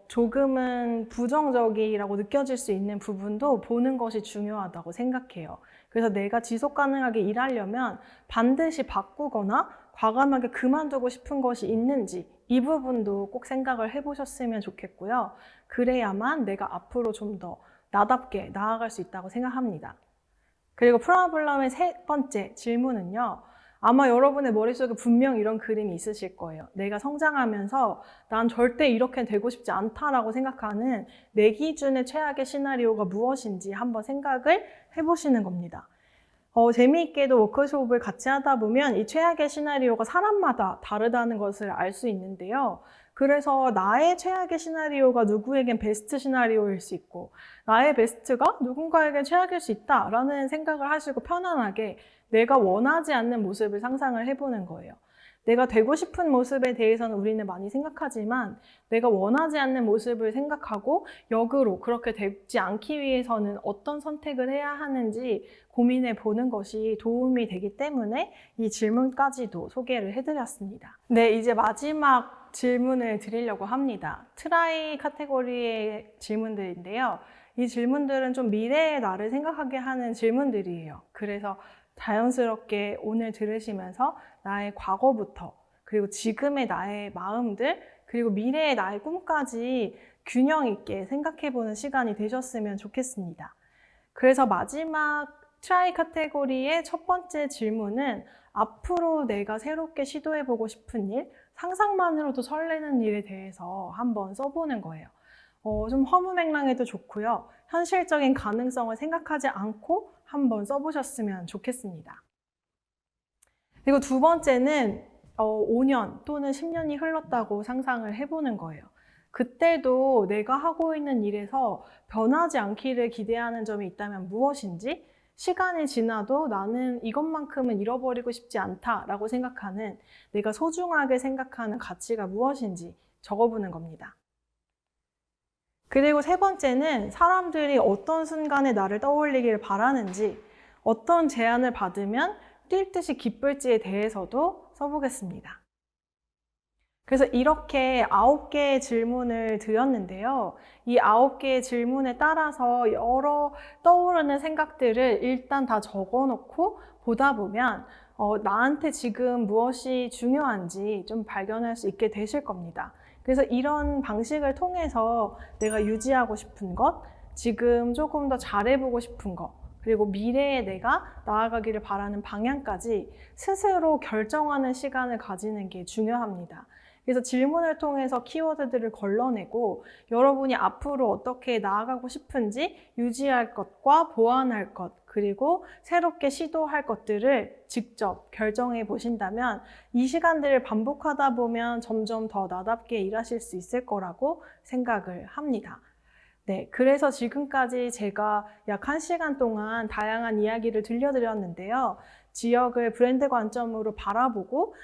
조금은 부정적이라고 느껴질 수 있는 부분도 보는 것이 중요하다고 생각해요. 그래서 내가 지속 가능하게 일하려면 반드시 바꾸거나 과감하게 그만두고 싶은 것이 있는지 이 부분도 꼭 생각을 해보셨으면 좋겠고요. 그래야만 내가 앞으로 좀 더 나답게 나아갈 수 있다고 생각합니다. 그리고 프라블럼의 세 번째 질문은요. 아마 여러분의 머릿속에 분명 이런 그림이 있으실 거예요. 내가 성장하면서 난 절대 이렇게 되고 싶지 않다라고 생각하는 내 기준의 최악의 시나리오가 무엇인지 한번 생각을 해보시는 겁니다. 재미있게도 워크숍을 같이 하다 보면 이 최악의 시나리오가 사람마다 다르다는 것을 알 수 있는데요. 그래서 나의 최악의 시나리오가 누구에겐 베스트 시나리오일 수 있고 나의 베스트가 누군가에겐 최악일 수 있다라는 생각을 하시고 편안하게 내가 원하지 않는 모습을 상상을 해보는 거예요. 내가 되고 싶은 모습에 대해서는 우리는 많이 생각하지만 내가 원하지 않는 모습을 생각하고 역으로 그렇게 되지 않기 위해서는 어떤 선택을 해야 하는지 고민해 보는 것이 도움이 되기 때문에 이 질문까지도 소개를 해드렸습니다. 네, 이제 마지막 질문을 드리려고 합니다. 트라이 카테고리의 질문들인데요. 이 질문들은 좀 미래의 나를 생각하게 하는 질문들이에요. 그래서 자연스럽게 오늘 들으시면서 나의 과거부터 그리고 지금의 나의 마음들 그리고 미래의 나의 꿈까지 균형 있게 생각해보는 시간이 되셨으면 좋겠습니다. 그래서 마지막 트라이 카테고리의 첫 번째 질문은 앞으로 내가 새롭게 시도해보고 싶은 일, 상상만으로도 설레는 일에 대해서 한번 써보는 거예요. 좀 허무맹랑해도 좋고요. 현실적인 가능성을 생각하지 않고 한번 써보셨으면 좋겠습니다. 그리고 두 번째는 5년 또는 10년이 흘렀다고 상상을 해보는 거예요. 그때도 내가 하고 있는 일에서 변하지 않기를 기대하는 점이 있다면 무엇인지, 시간이 지나도 나는 이것만큼은 잃어버리고 싶지 않다라고 생각하는 내가 소중하게 생각하는 가치가 무엇인지 적어보는 겁니다. 그리고 세 번째는 사람들이 어떤 순간에 나를 떠올리길 바라는지, 어떤 제안을 받으면 뛸 듯이 기쁠지에 대해서도 써보겠습니다. 그래서 이렇게 9개의 질문을 드렸는데요. 이 9개의 질문에 따라서 여러 떠오르는 생각들을 일단 다 적어놓고 보다 보면 나한테 지금 무엇이 중요한지 좀 발견할 수 있게 되실 겁니다. 그래서 이런 방식을 통해서 내가 유지하고 싶은 것, 지금 조금 더 잘해보고 싶은 것, 그리고 미래에 내가 나아가기를 바라는 방향까지 스스로 결정하는 시간을 가지는 게 중요합니다. 그래서 질문을 통해서 키워드들을 걸러내고 여러분이 앞으로 어떻게 나아가고 싶은지 유지할 것과 보완할 것, 그리고 새롭게 시도할 것들을 직접 결정해 보신다면 이 시간들을 반복하다 보면 점점 더 나답게 일하실 수 있을 거라고 생각을 합니다. 네, 그래서 지금까지 제가 약 1시간 동안 다양한 이야기를 들려드렸는데요. 지역을 브랜드 관점으로 바라보고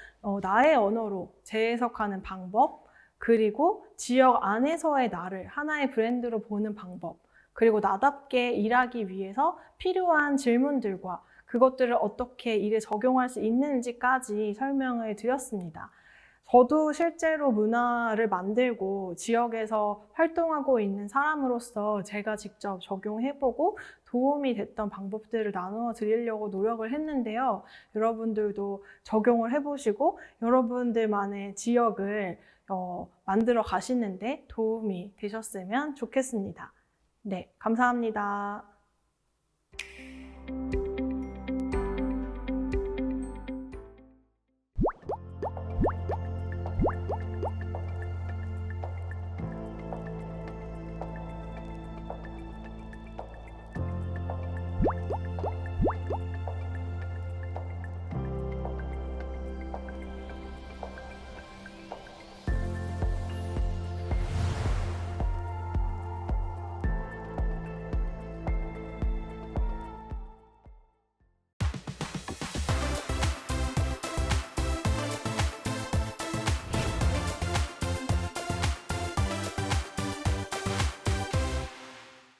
나의 언어로 재해석하는 방법, 그리고 지역 안에서의 나를 하나의 브랜드로 보는 방법, 그리고 나답게 일하기 위해서 필요한 질문들과 그것들을 어떻게 일에 적용할 수 있는지까지 설명을 드렸습니다. 저도 실제로 문화를 만들고 지역에서 활동하고 있는 사람으로서 제가 직접 적용해보고 도움이 됐던 방법들을 나누어 드리려고 노력을 했는데요. 여러분들도 적용을 해보시고 여러분들만의 지역을 만들어 가시는데 도움이 되셨으면 좋겠습니다. 네, 감사합니다.